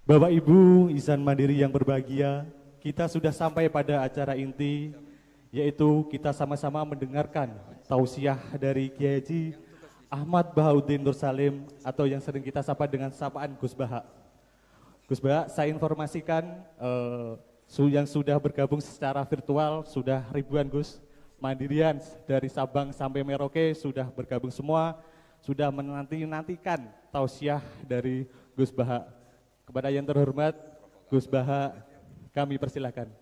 Bapak Ibu Insan Mandiri yang berbahagia, kita sudah sampai pada acara inti, yaitu kita sama-sama mendengarkan tausiah dari Kiai Haji Ahmad Bahauddin Nur Salim atau yang sering kita sapa dengan sapaan Gus Baha. Gus Baha, saya informasikan yang sudah bergabung secara virtual sudah ribuan Gus. Mandirian dari Sabang sampai Merauke sudah bergabung semua, sudah menantikan tausiah dari Gus Baha. Kepada yang terhormat Gus Baha, kami persilakan.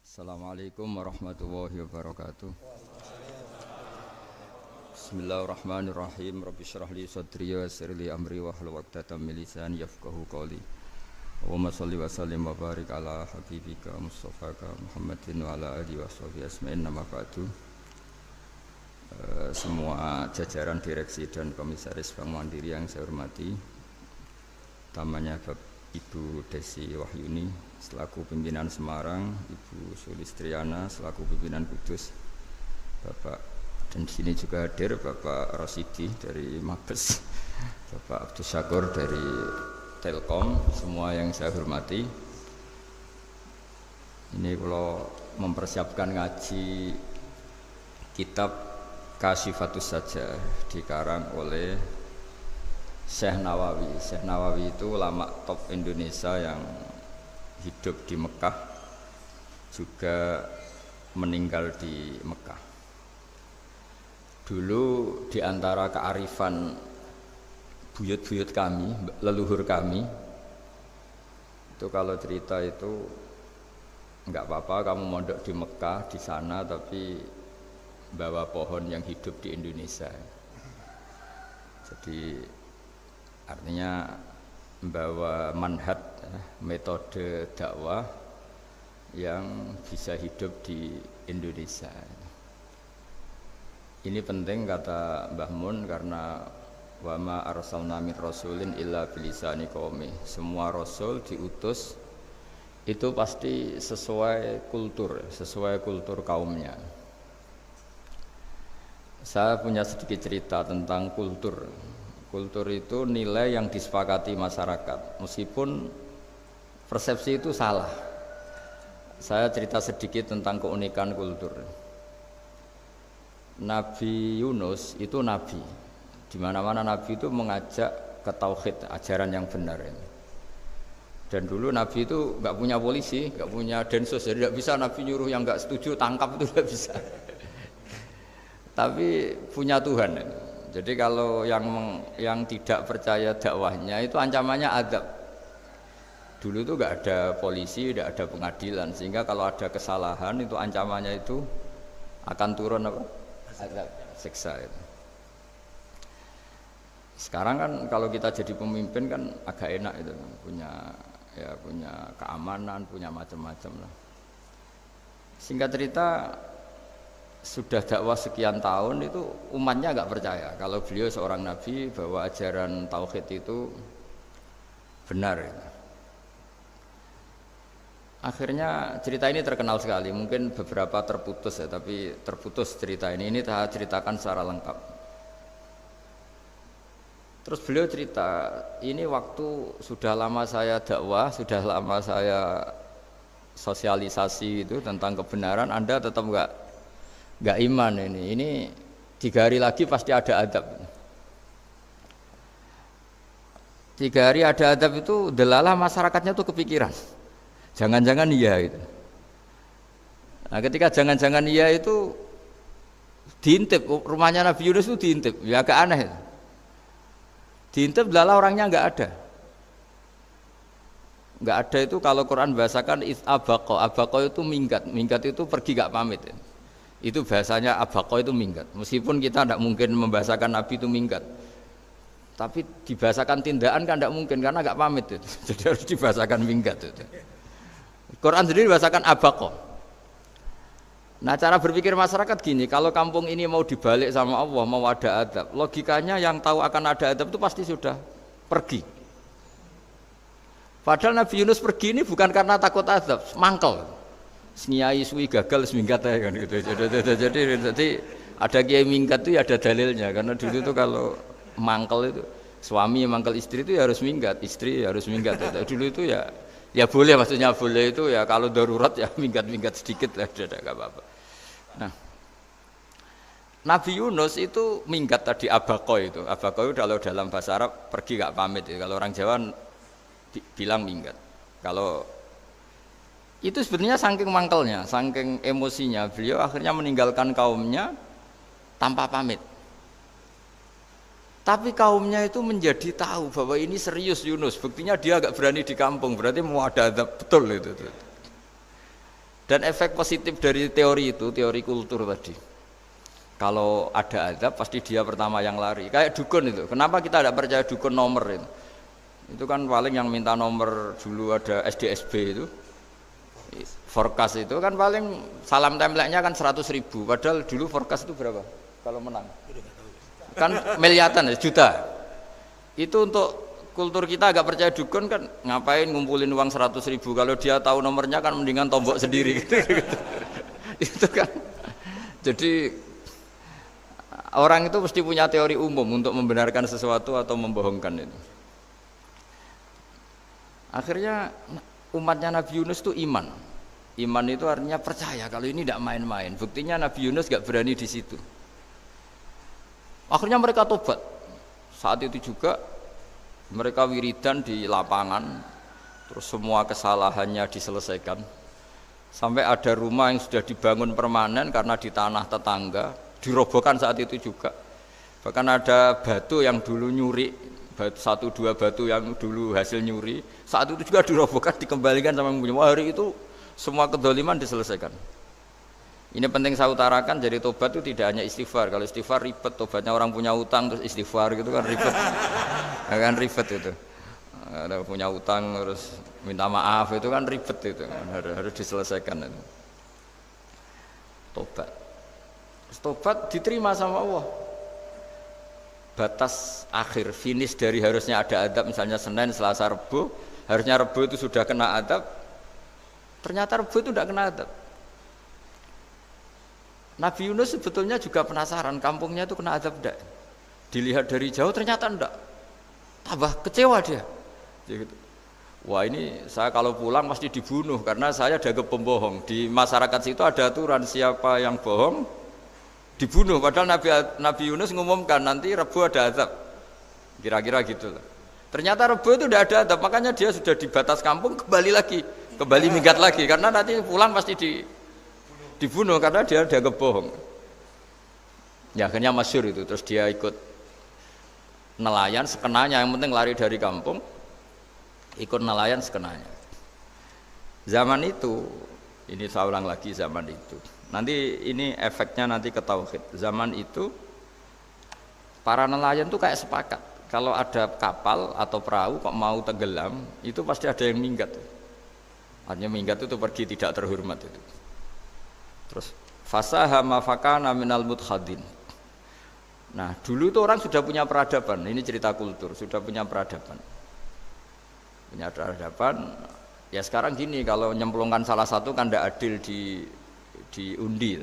Assalamualaikum warahmatullahi wabarakatuh. Bismillahirrahmanirrahim. Rabbi shrah li sadri wa yassir li amri wahlul 'uqdatam min lisani yafqahu qawli. Allahumma shalli wa sallim wa barik ala habibika Mustafaka Muhammadin wa ala alihi washabihi asma'in nama ba'du. Semua jajaran direksi dan komisaris Bank Mandiri yang saya hormati, utamanya Ibu Desi Wahyuni selaku pimpinan Semarang, Ibu Sulistriana selaku pimpinan Kudus, Bapak, dan di sini juga hadir Bapak Rosidi dari Mabes, Bapak Abdus Syakur dari Telkom, semua yang saya hormati. Ini kalau mempersiapkan ngaji kitab Kasyifatus Sajah dikarang oleh Syekh Nawawi. Syekh Nawawi itu ulama top Indonesia yang hidup di Mekah, juga meninggal di Mekah. Dulu di antara kearifan buyut-buyut kami, leluhur kami, itu kalau cerita itu enggak apa-apa kamu mondok di Mekah di sana, tapi bawa pohon yang hidup di Indonesia. Jadi artinya membawa manhaj, metode dakwah yang bisa hidup di Indonesia. Ini penting kata Mbah Mun, karena wa ma arsalna min rasulin illa bilisani qaumi. Semua rasul diutus itu pasti sesuai kultur kaumnya. Saya punya sedikit cerita tentang kultur. Kultur itu nilai yang disepakati masyarakat, meskipun persepsi itu salah. Saya cerita sedikit tentang keunikan kultur. Nabi Yunus itu nabi. Di mana-mana nabi itu mengajak ke tauhid, ajaran yang benar. Dan dulu nabi itu nggak punya polisi, nggak punya densus, jadi nggak bisa nabi nyuruh yang nggak setuju tangkap, itu nggak bisa. Tapi punya Tuhan. Jadi kalau yang tidak percaya dakwahnya itu ancamannya azab. Dulu itu nggak ada polisi, nggak ada pengadilan, sehingga kalau ada kesalahan itu ancamannya itu akan turun apa? Azab, siksa itu. Sekarang kan kalau kita jadi pemimpin kan agak enak itu, punya keamanan, punya macam-macam lah. Singkat cerita, sudah dakwah sekian tahun itu umatnya nggak percaya kalau beliau seorang nabi, bahwa ajaran tauhid itu benar. Akhirnya cerita ini terkenal sekali, mungkin beberapa terputus ya, tapi terputus cerita ini saya ceritakan secara lengkap. Terus beliau cerita, ini waktu sudah lama saya dakwah, sudah lama saya sosialisasi itu tentang kebenaran, Anda tetap nggak iman ini 3 hari lagi pasti ada adab. 3 hari ada adab itu delalah masyarakatnya tuh kepikiran, jangan-jangan iya gitu. Nah ketika jangan-jangan iya itu diintip, rumahnya Nabi Yunus itu diintip, ya agak aneh. Diintip delalah orangnya nggak ada itu kalau Quran bahasakan abaqo itu minggat itu pergi nggak pamit ya. Itu bahasanya abaqo itu minggat. Meskipun kita tidak mungkin membahasakan Nabi itu minggat, tapi dibahasakan tindakan kan tidak mungkin karena nggak pamit itu. Jadi harus dibahasakan minggat itu. Quran sendiri dibahasakan abaqo. Nah cara berpikir masyarakat gini, kalau kampung ini mau dibalik sama Allah, mau ada adab, logikanya yang tahu akan ada adab itu pasti sudah pergi. Padahal Nabi Yunus pergi ini bukan karena takut azab, mangkel. Nyai suwi gagal seminggat ya kan gitu. Jadi ada kiai minggat itu ya ada dalilnya karena dulu itu kalau mangkel itu suami mangkel istri itu ya harus minggat, istri ya harus minggat. Dulu itu ya boleh, maksudnya boleh itu ya kalau darurat ya minggat sedikit lah, tidak apa-apa. Nah, Nabi Yunus itu minggat tadi abaqo itu kalau dalam bahasa Arab pergi gak pamit ya. Kalau orang Jawa bilang minggat. Kalau itu sebenarnya saking mangkelnya, saking emosinya, beliau akhirnya meninggalkan kaumnya tanpa pamit. Tapi kaumnya itu menjadi tahu bahwa ini serius Yunus, buktinya dia agak berani di kampung, berarti mau ada azab betul itu. Dan efek positif dari teori itu, teori kultur tadi, kalau ada azab pasti dia pertama yang lari, kayak dukun itu. Kenapa kita tidak percaya dukun nomor itu? Itu kan paling yang minta nomor dulu ada SDSB itu, forecast itu kan paling salam template-nya kan 100.000, padahal dulu forecast itu berapa kalau menang? Kan miliaran ya, juta. Itu untuk kultur kita agak percaya dukun kan ngapain ngumpulin uang 100.000, kalau dia tahu nomornya kan mendingan tombok sendiri gitu. Itu kan jadi orang itu mesti punya teori umum untuk membenarkan sesuatu atau membohongkan itu. Akhirnya umatnya Nabi Yunus itu iman itu artinya percaya kalau ini tidak main-main. Buktinya Nabi Yunus gak berani di situ. Akhirnya mereka tobat. Saat itu juga mereka wiridan di lapangan, terus semua kesalahannya diselesaikan. Sampai ada rumah yang sudah dibangun permanen karena di tanah tetangga, dirobohkan saat itu juga. Bahkan ada batu yang dulu nyuri, 1-2 batu yang dulu hasil nyuri, saat itu juga dirobohkan, dikembalikan sama yang punya. Wah, hari itu semua kedoliman diselesaikan. Ini penting saya utarakan, jadi tobat itu tidak hanya istighfar. Kalau istighfar ribet, tobatnya orang punya utang terus istighfar gitu kan ribet. Kan ribet itu. Ada punya utang terus minta maaf itu kan ribet itu kan, harus diselesaikan itu. Tobat diterima sama Allah. Batas akhir finish dari harusnya ada adab misalnya Senin, Selasa, Rebu, harusnya Rebu itu sudah kena adab. Ternyata Rebu itu tidak kena adab. Nabi Yunus sebetulnya juga penasaran kampungnya itu kena azab enggak. Dilihat dari jauh ternyata enggak. Tambah kecewa dia. Gitu. Wah, ini saya kalau pulang pasti dibunuh karena saya dianggap pembohong. Di masyarakat situ ada aturan siapa yang bohong dibunuh. Padahal Nabi Yunus ngumumkan nanti Rebu ada azab. Kira-kira gitu loh. Ternyata Rebu itu tidak ada azab, makanya dia sudah di batas kampung kembali minggat lagi karena nanti pulang pasti dibunuh karena dia dianggap bohong. Ya akhirnya masyhur itu, terus dia ikut nelayan sekenanya, yang penting lari dari kampung, ikut nelayan sekenanya. Zaman itu, ini saya ulang lagi zaman itu. Nanti ini efeknya nanti ke tauhid. Zaman itu para nelayan tuh kayak sepakat, kalau ada kapal atau perahu kok mau tenggelam, itu pasti ada yang minggat. Artinya minggat itu pergi tidak terhormat itu. Terus fasahama fakana minal mudkhadin. Nah, dulu itu orang sudah punya peradaban. Ini cerita kultur, sudah punya peradaban. Punya peradaban. Ya sekarang gini, kalau nyemplungkan salah satu kan tidak adil diundi.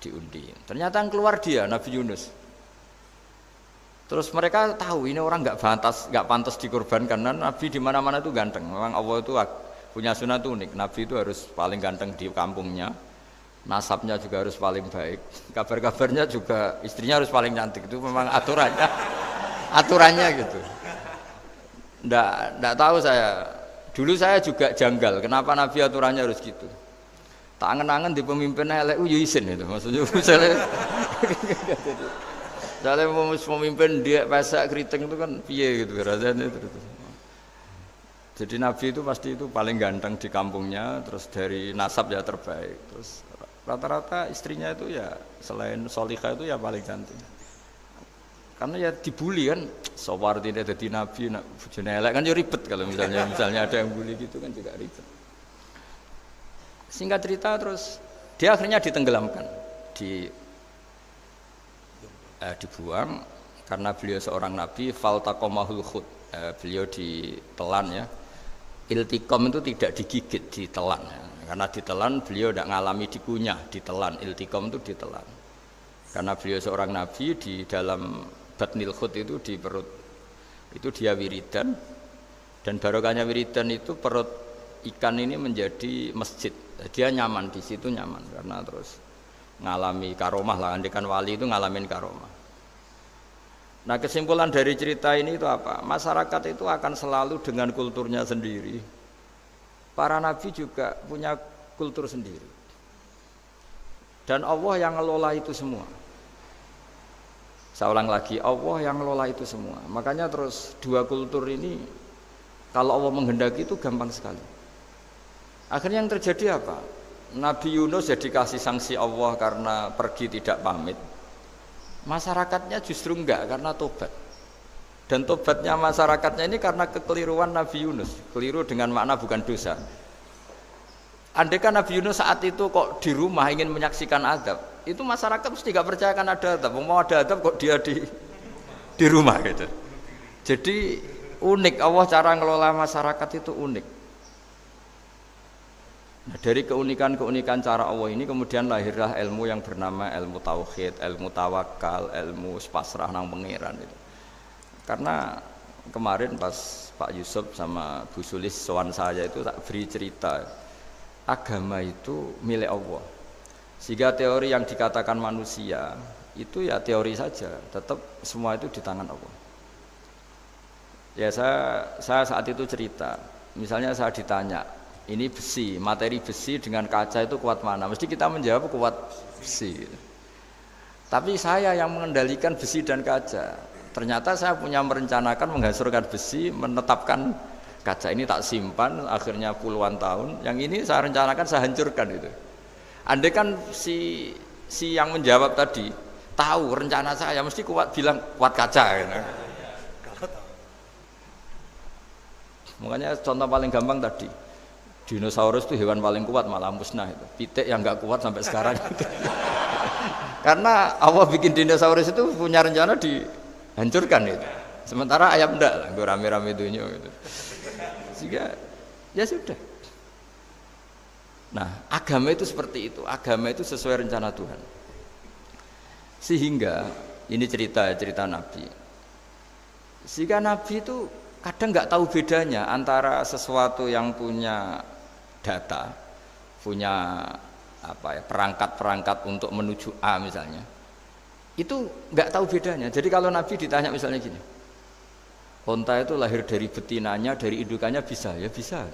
Diundi. Ternyata yang keluar dia Nabi Yunus. Terus mereka tahu ini orang nggak pantas dikorbankan. Karena Nabi di mana-mana itu ganteng. Memang Allah itu punya sunat unik. Nabi itu harus paling ganteng di kampungnya. Nasabnya juga harus paling baik, kabar-kabarnya juga istrinya harus paling cantik, itu memang aturannya gitu. Nggak tahu saya, dulu saya juga janggal, kenapa Nabi aturannya harus gitu. Tak angen-angen di pemimpinnya elek izin itu, maksudnya misalnya pemimpin dia pasak keriting itu kan piye gitu rasanya itu. Jadi Nabi itu pasti itu paling ganteng di kampungnya, terus dari nasab ya terbaik, terus rata-rata istrinya itu ya selain solihah itu ya paling cantik. Karena ya dibully kan, sawar tidak jadi Nabi, bojone elek kan ya ribet kalau misalnya ada yang bully gitu kan juga ribet. Singkat cerita terus dia akhirnya ditenggelamkan, dibuang karena beliau seorang nabi, faltaqamahul khut, beliau ditelan ya. Iltiqom itu tidak digigit, ditelan. Karena ditelan beliau tidak ngalami dikunyah, ditelan. Iltiqom itu ditelan. Karena beliau seorang nabi, di dalam batnil khut itu di perut itu dia wiridan, dan barokahnya wiridan itu perut ikan ini menjadi masjid. Dia nyaman di situ, nyaman karena terus ngalami karomah lah. Andekan wali itu ngalamin karomah. Nah, kesimpulan dari cerita ini itu apa? Masyarakat itu akan selalu dengan kulturnya sendiri. Para nabi juga punya kultur sendiri. Dan Allah yang ngelola itu semua. Saya ulang lagi, Allah yang ngelola itu semua. Makanya terus dua kultur ini kalau Allah menghendaki itu gampang sekali. Akhirnya yang terjadi apa? Nabi Yunus jadi kasih sanksi Allah karena pergi tidak pamit. Masyarakatnya justru enggak karena tobat. Dan tobatnya masyarakatnya ini karena kekeliruan Nabi Yunus. Keliru dengan makna bukan dosa. Andaikan Nabi Yunus saat itu kok di rumah ingin menyaksikan azab, itu masyarakat mesti gak percaya kan ada azab. Mau ada azab kok dia di rumah gitu. Jadi unik, Allah cara ngelola masyarakat itu unik. Nah, dari keunikan cara Allah ini kemudian lahirlah ilmu yang bernama ilmu tauhid, ilmu tawakal, ilmu pasrah nang pangeran itu. Karena kemarin pas Pak Yusuf sama Bu Sulis sowan saya itu tak beri cerita, agama itu milik Allah. Sehingga teori yang dikatakan manusia itu ya teori saja, tetap semua itu di tangan Allah. Ya saya saat itu cerita, misalnya saya ditanya, ini besi, materi besi dengan kaca itu kuat mana? Mesti kita menjawab kuat besi. Tapi saya yang mengendalikan besi dan kaca. Ternyata saya punya merencanakan menghancurkan besi, menetapkan kaca ini tak simpan, akhirnya puluhan tahun. Yang ini saya rencanakan saya hancurkan itu. Andai kan si yang menjawab tadi tahu rencana saya, mesti kuat bilang kuat kaca. Gitu. Makanya contoh paling gampang tadi, dinosaurus itu hewan paling kuat malah musnah itu. Pitik yang nggak kuat sampai sekarang. Karena Allah bikin dinosaurus itu punya rencana dihancurkan itu. Sementara ayam enggak lah, gue rame-rame dunia gitu. Sehingga ya sudah. Nah, agama itu seperti itu. Agama itu sesuai rencana Tuhan. Sehingga ini cerita Nabi. Sehingga Nabi itu kadang nggak tahu bedanya antara sesuatu yang punya data, punya perangkat-perangkat untuk menuju A misalnya, itu nggak tahu bedanya. Jadi kalau Nabi ditanya misalnya gini, onta itu lahir dari betinanya, dari indukannya bisa, ya bisa.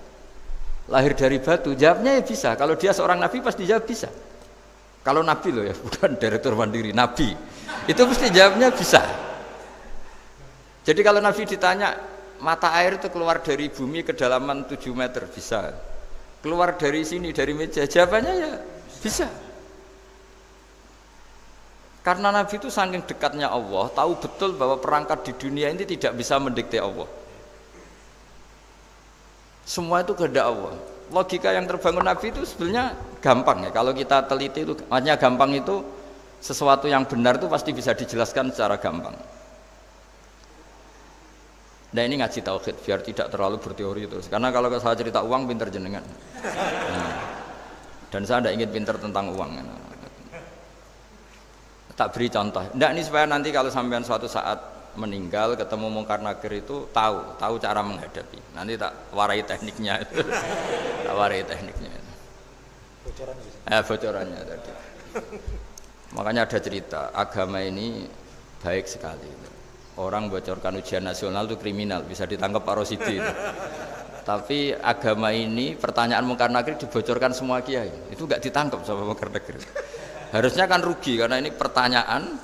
Lahir dari batu, jawabnya ya bisa. Kalau dia seorang Nabi pasti jawab bisa. Kalau Nabi loh ya, bukan direktur mandiri, Nabi, itu pasti jawabnya bisa. Jadi kalau Nabi ditanya, mata air itu keluar dari bumi kedalaman 7 meter, bisa. Keluar dari sini, dari meja, jawabannya ya bisa. Karena Nabi itu saking dekatnya Allah, tahu betul bahwa perangkat di dunia ini tidak bisa mendikte Allah. Semua itu kehendak Allah. Logika yang terbangun Nabi itu sebenarnya gampang ya. Kalau kita teliti itu, makanya gampang itu sesuatu yang benar itu pasti bisa dijelaskan secara gampang. Nah ini ngaji tauhid biar tidak terlalu berteori terus. Karena kalau saya cerita uang pinter jenengan. Nah, dan saya tidak ingin pinter tentang uang. Tak beri contoh. Nggak, ini supaya nanti kalau sampean suatu saat meninggal ketemu Mungkar Nakir itu tahu cara menghadapi. Nanti tak warai tekniknya itu. Tak warai tekniknya itu. Bocorannya tadi. Makanya ada cerita, agama ini baik sekali. Orang bocorkan ujian nasional itu kriminal, bisa ditangkap Pak Rosidi. Tapi agama ini, pertanyaan Mungkar Nakir dibocorkan semua kiai. Itu enggak ditangkap sama Mungkar Nakir. Harusnya kan rugi karena ini pertanyaan,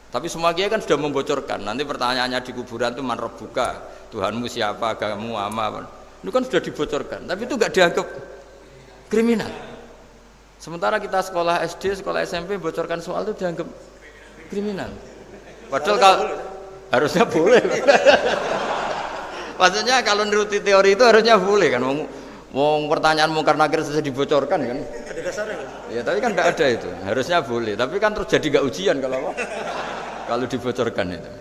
tapi semua kiai kan sudah membocorkan. Nanti pertanyaannya di kuburan itu man rabbuka, Tuhanmu siapa, agamamu apa. Itu kan sudah dibocorkan, tapi itu enggak dianggap kriminal. Sementara kita sekolah SD, sekolah SMP bocorkan soal itu dianggap kriminal. Padahal kalau harusnya boleh. Maksudnya kalau menuruti teori itu harusnya boleh kan. Mau pertanyaan Mungkar Nakir saja dibocorkan kan. Ada dasarnya kan? Ya tapi kan tidak ada itu. Harusnya boleh. Tapi kan terus jadi nggak ujian kalau dibocorkan itu.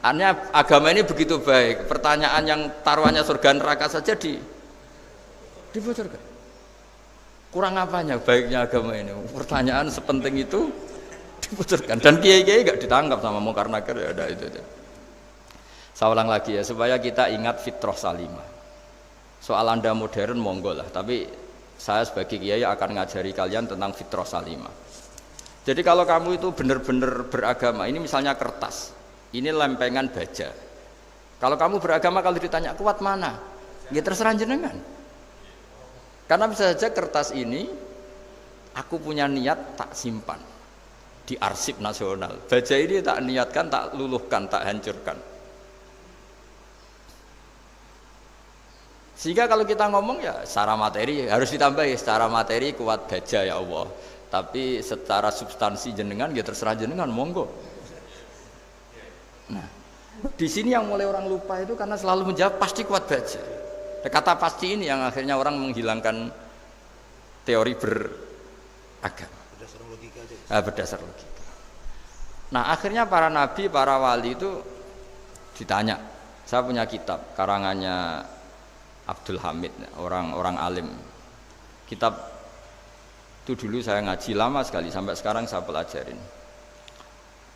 Artinya agama ini begitu baik. Pertanyaan yang taruhannya surga neraka saja Dibocorkan. Kurang apanya baiknya agama ini? Pertanyaan sepenting itu dibocorkan. Dan kiai-kiai gak ditangkap sama mungkar nakir, ya ada itu. Saya ulang lagi ya, supaya kita ingat fitrah salimah. Soal Anda modern monggo lah, tapi saya sebagai kiai akan ngajari kalian tentang fitrah salimah. Jadi kalau kamu itu benar-benar beragama, ini misalnya kertas, ini lempengan baja. Kalau kamu beragama, kalau ditanya kuat mana, ya terserah jenengan. Karena bisa saja kertas ini aku punya niat tak simpan di arsip nasional. Baja ini tak niatkan, tak luluhkan, tak hancurkan. Sehingga kalau kita ngomong ya secara materi harus ditambah ya, secara materi kuat baja ya Allah. Tapi secara substansi jenengan ya terserah jenengan, monggo. Nah, di sini yang mulai orang lupa itu karena selalu menjawab pasti kuat baja. Kata pasti ini yang akhirnya orang menghilangkan teori beragama. Berdasar logika. Nah, akhirnya para nabi, para wali itu ditanya. Saya punya kitab karangannya Abdul Hamid, orang alim. Kitab itu dulu saya ngaji lama sekali, sampai sekarang saya pelajarin.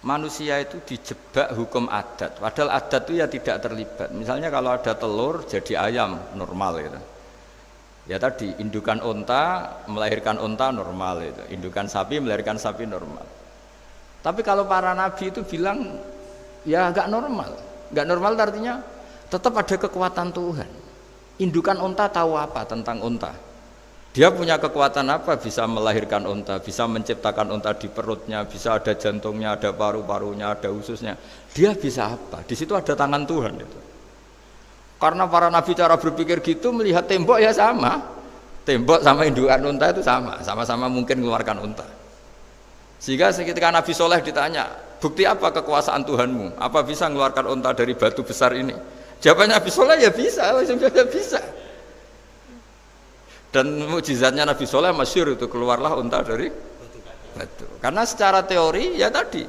Manusia itu dijebak hukum adat, padahal adat itu ya tidak terlibat. Misalnya kalau ada telur jadi ayam normal gitu. Ya tadi indukan unta melahirkan unta normal itu, indukan sapi melahirkan sapi normal. Tapi kalau para nabi itu bilang ya nggak normal, nggak normal artinya tetap ada kekuatan Tuhan. Indukan unta tahu apa tentang unta? Dia punya kekuatan apa bisa melahirkan unta, bisa menciptakan unta di perutnya, bisa ada jantungnya, ada paru-parunya, ada ususnya. Dia bisa apa? Di situ ada tangan Tuhan itu. Karena para nabi cara berpikir gitu, melihat tembok ya sama. Tembok sama indukan unta itu sama, sama-sama mungkin mengeluarkan unta. Sehingga ketika Nabi Soleh ditanya, bukti apa kekuasaan Tuhanmu? Apa bisa mengeluarkan unta dari batu besar ini? Jawabannya Nabi Soleh ya bisa, ya bisa. Dan mukjizatnya Nabi Soleh masyhur itu, keluarlah unta dari batu. Karena secara teori ya tadi,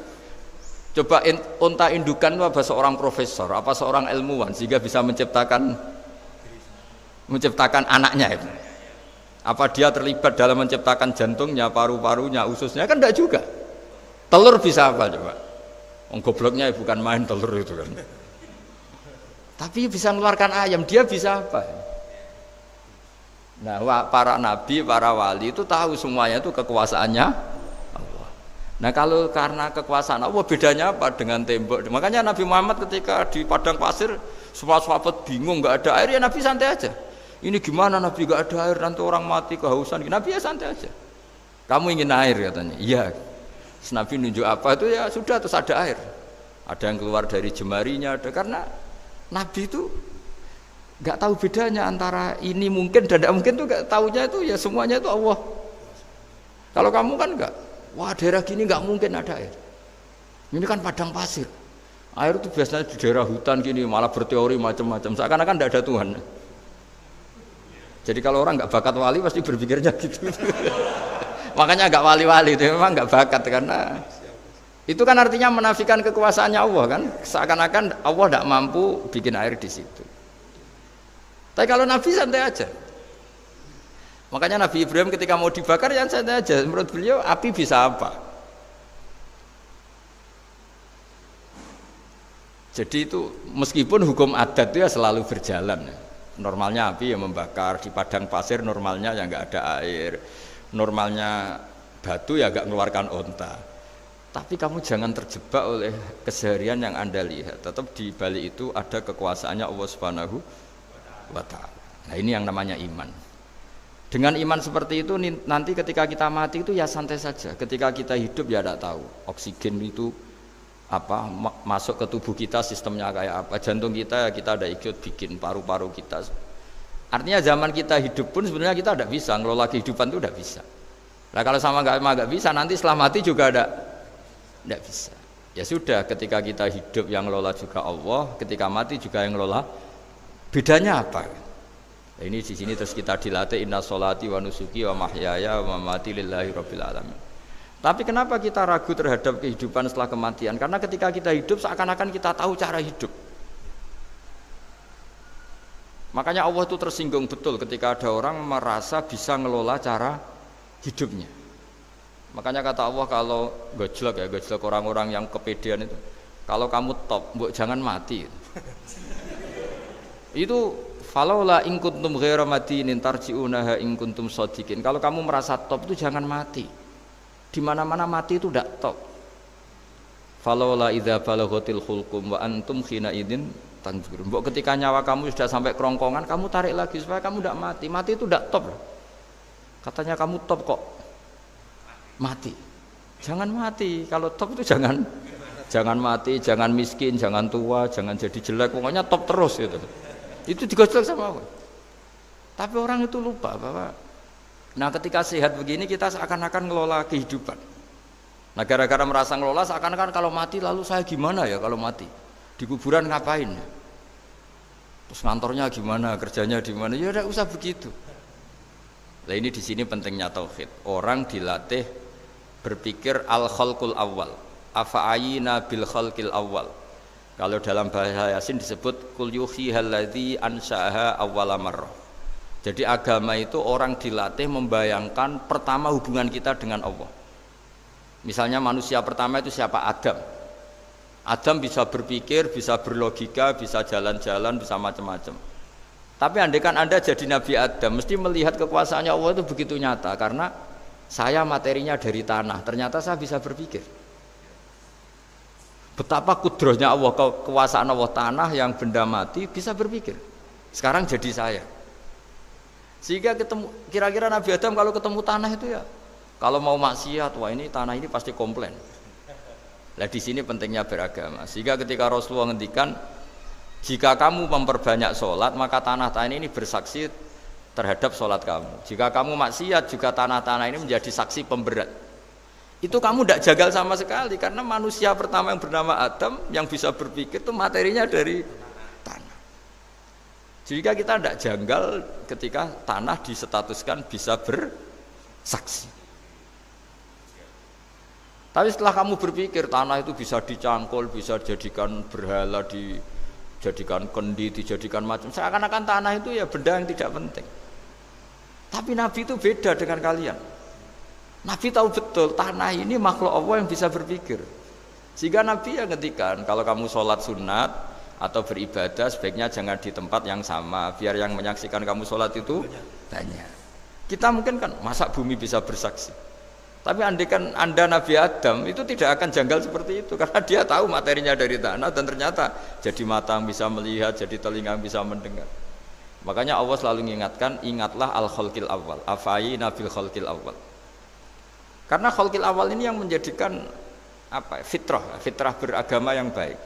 coba unta indukan itu apa seorang profesor, apa seorang ilmuwan sehingga bisa menciptakan anaknya itu. Apa dia terlibat dalam menciptakan jantungnya, paru-parunya, ususnya, kan enggak juga. Telur bisa apa coba? Gobloknya bukan main telur itu kan. Tapi bisa mengeluarkan ayam, dia bisa apa? Nah, para nabi, para wali itu tahu semuanya itu kekuasaannya Allah. Nah, kalau karena kekuasaan Allah, bedanya apa dengan tembok? Makanya Nabi Muhammad ketika di padang pasir, semua sahabat bingung, nggak ada air, ya Nabi santai aja. Ini gimana Nabi nggak ada air, nanti orang mati kehausan. Nabi ya santai aja. Kamu ingin air katanya? Iya. Terus Nabi nunjuk apa itu ya sudah, terus ada air. Ada yang keluar dari jemarinya, ada, karena Nabi itu nggak tahu bedanya antara ini mungkin dan tidak mungkin, tuh nggak tahunya itu ya semuanya itu Allah. Kalau kamu kan nggak, wah daerah gini nggak mungkin ada air. Ini kan padang pasir. Air itu biasanya di daerah hutan gini malah berteori macam-macam. Seakan-akan tidak ada Tuhan. Jadi kalau orang nggak bakat wali pasti berpikirnya gitu. Makanya nggak wali-wali itu memang nggak bakat, karena itu kan artinya menafikan kekuasaannya Allah kan. Seakan-akan Allah tidak mampu bikin air di situ. Tapi kalau Nabi santai aja. Makanya Nabi Ibrahim ketika mau dibakar ya santai aja. Menurut beliau api bisa apa? Jadi itu meskipun hukum adat itu ya selalu berjalan. Normalnya api yang membakar, di padang pasir normalnya ya nggak ada air. Normalnya batu ya nggak mengeluarkan unta. Tapi kamu jangan terjebak oleh keseharian yang Anda lihat. Tetap di balik itu ada kekuasaannya Allah Subhanahu wa ta'ala. Nah, ini yang namanya iman. Dengan iman seperti itu nanti ketika kita mati itu ya santai saja. Ketika kita hidup ya tidak tahu oksigen itu apa masuk ke tubuh kita sistemnya kayak apa. Jantung kita ya kita ada ikut bikin, paru-paru kita. Artinya zaman kita hidup pun sebenarnya kita tidak bisa ngelola kehidupan itu, tidak bisa. Nah, kalau sama nggak bisa, nanti setelah mati juga tidak bisa. Ya sudah, ketika kita hidup yang ngelola juga Allah, ketika mati juga yang ngelola. Bedanya apa? Nah, ini di sini terus kita dilatih inna sholati wa nusuki wa mahyaya wa mamati lillahi rabbil alamin. Tapi kenapa kita ragu terhadap kehidupan setelah kematian? Karena ketika kita hidup seakan-akan kita tahu cara hidup. Makanya Allah itu tersinggung betul ketika ada orang merasa bisa ngelola cara hidupnya. Makanya kata Allah kalau gojlok orang-orang yang kepedean itu, kalau kamu top, mbok jangan mati. Itu falaula in kuntum ghaira madinin tarji'unaha in kuntum shadiqin. Kalau kamu merasa top itu jangan mati. Di mana-mana mati itu tidak top. Falaula idza balaghatil hulqum wa antum khina idzin tanzurun. Mbok ketika nyawa kamu sudah sampai kerongkongan, kamu tarik lagi supaya kamu tidak mati. Mati itu tidak top. Katanya kamu top kok mati. Jangan mati. Kalau top itu jangan mati, jangan miskin, jangan tua, jangan jadi jelek. Pokoknya top terus gitu. Itu digojlok sama Allah. Tapi orang itu lupa bahwa ketika sehat begini kita seakan-akan ngelola kehidupan. Nah gara-gara merasa ngelola seakan-akan kalau mati lalu saya gimana ya kalau mati? Di kuburan ngapain? Terus kantornya gimana, kerjanya di mana? Ya udah usah begitu. Nah ini di sini pentingnya tauhid. Orang dilatih berpikir al-khalqul awal. Afa'ayina bil khalqil awal. Kalau dalam bahasa Yasin disebut kul yuhyihal ladzi ansha'aha awwala marrah. Jadi agama itu orang dilatih membayangkan pertama hubungan kita dengan Allah. Misalnya manusia pertama itu siapa? Adam. Adam bisa berpikir, bisa berlogika, bisa jalan-jalan, bisa macam-macam. Tapi andaikan Anda jadi Nabi Adam, mesti melihat kekuasaannya Allah itu begitu nyata. Karena saya materinya dari tanah, ternyata saya bisa berpikir. Betapa kudrohnya Allah, kekuasaan Allah, tanah yang benda mati bisa berpikir. Sekarang jadi saya. Sehingga kira-kira Nabi Adam kalau ketemu tanah itu ya, kalau mau maksiat, wah ini tanah ini pasti komplain. Nah di sini pentingnya beragama. Sehingga ketika Rasulullah ngendikan, jika kamu memperbanyak sholat, maka tanah-tanah ini bersaksi terhadap sholat kamu. Jika kamu maksiat, juga tanah-tanah ini menjadi saksi pemberat. Itu kamu tidak jagal sama sekali, karena manusia pertama yang bernama Adam yang bisa berpikir itu materinya dari tanah. Jika kita tidak janggal ketika tanah disetatuskan bisa bersaksi. Tapi setelah kamu berpikir tanah itu bisa dicangkul, bisa dijadikan berhala, dijadikan kendi, dijadikan macam, seakan-akan tanah itu ya benda yang tidak penting. Tapi Nabi itu beda dengan kalian. Nabi tahu betul tanah ini makhluk Allah yang bisa berpikir. Sehingga Nabi yang ngendikan kalau kamu sholat sunat atau beribadah sebaiknya jangan di tempat yang sama, biar yang menyaksikan kamu sholat itu banyak. Kita mungkin kan masa bumi bisa bersaksi. Tapi andaikan Anda Nabi Adam itu tidak akan janggal seperti itu, karena dia tahu materinya dari tanah dan ternyata jadi mata yang bisa melihat, jadi telinga yang bisa mendengar. Makanya Allah selalu mengingatkan, ingatlah al-khalqil awal, afayina bil khalqil awal. Karena khalqil awal ini yang menjadikan fitrah beragama yang baik.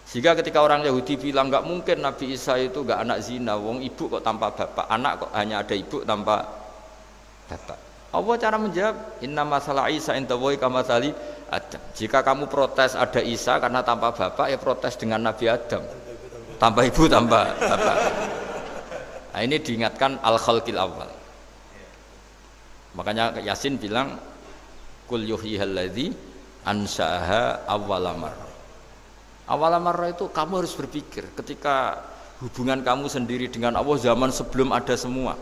Sehingga ketika orang Yahudi bilang nggak mungkin Nabi Isa itu nggak anak zina, wong ibu kok tanpa bapak, anak kok hanya ada ibu tanpa bapak. Allah cara menjawab, inna masalah Isa indallahi kamatsali Adam. Jika kamu protes ada Isa karena tanpa bapak, ya protes dengan Nabi Adam, tanpa ibu, tanpa bapak. Nah, ini diingatkan al-khalqil awal. Makanya Yasin bilang, kul yuhyihal ladzi ansha'aha awwala marrah. Awwala marrah itu kamu harus berpikir ketika hubungan kamu sendiri dengan Allah zaman sebelum ada semua.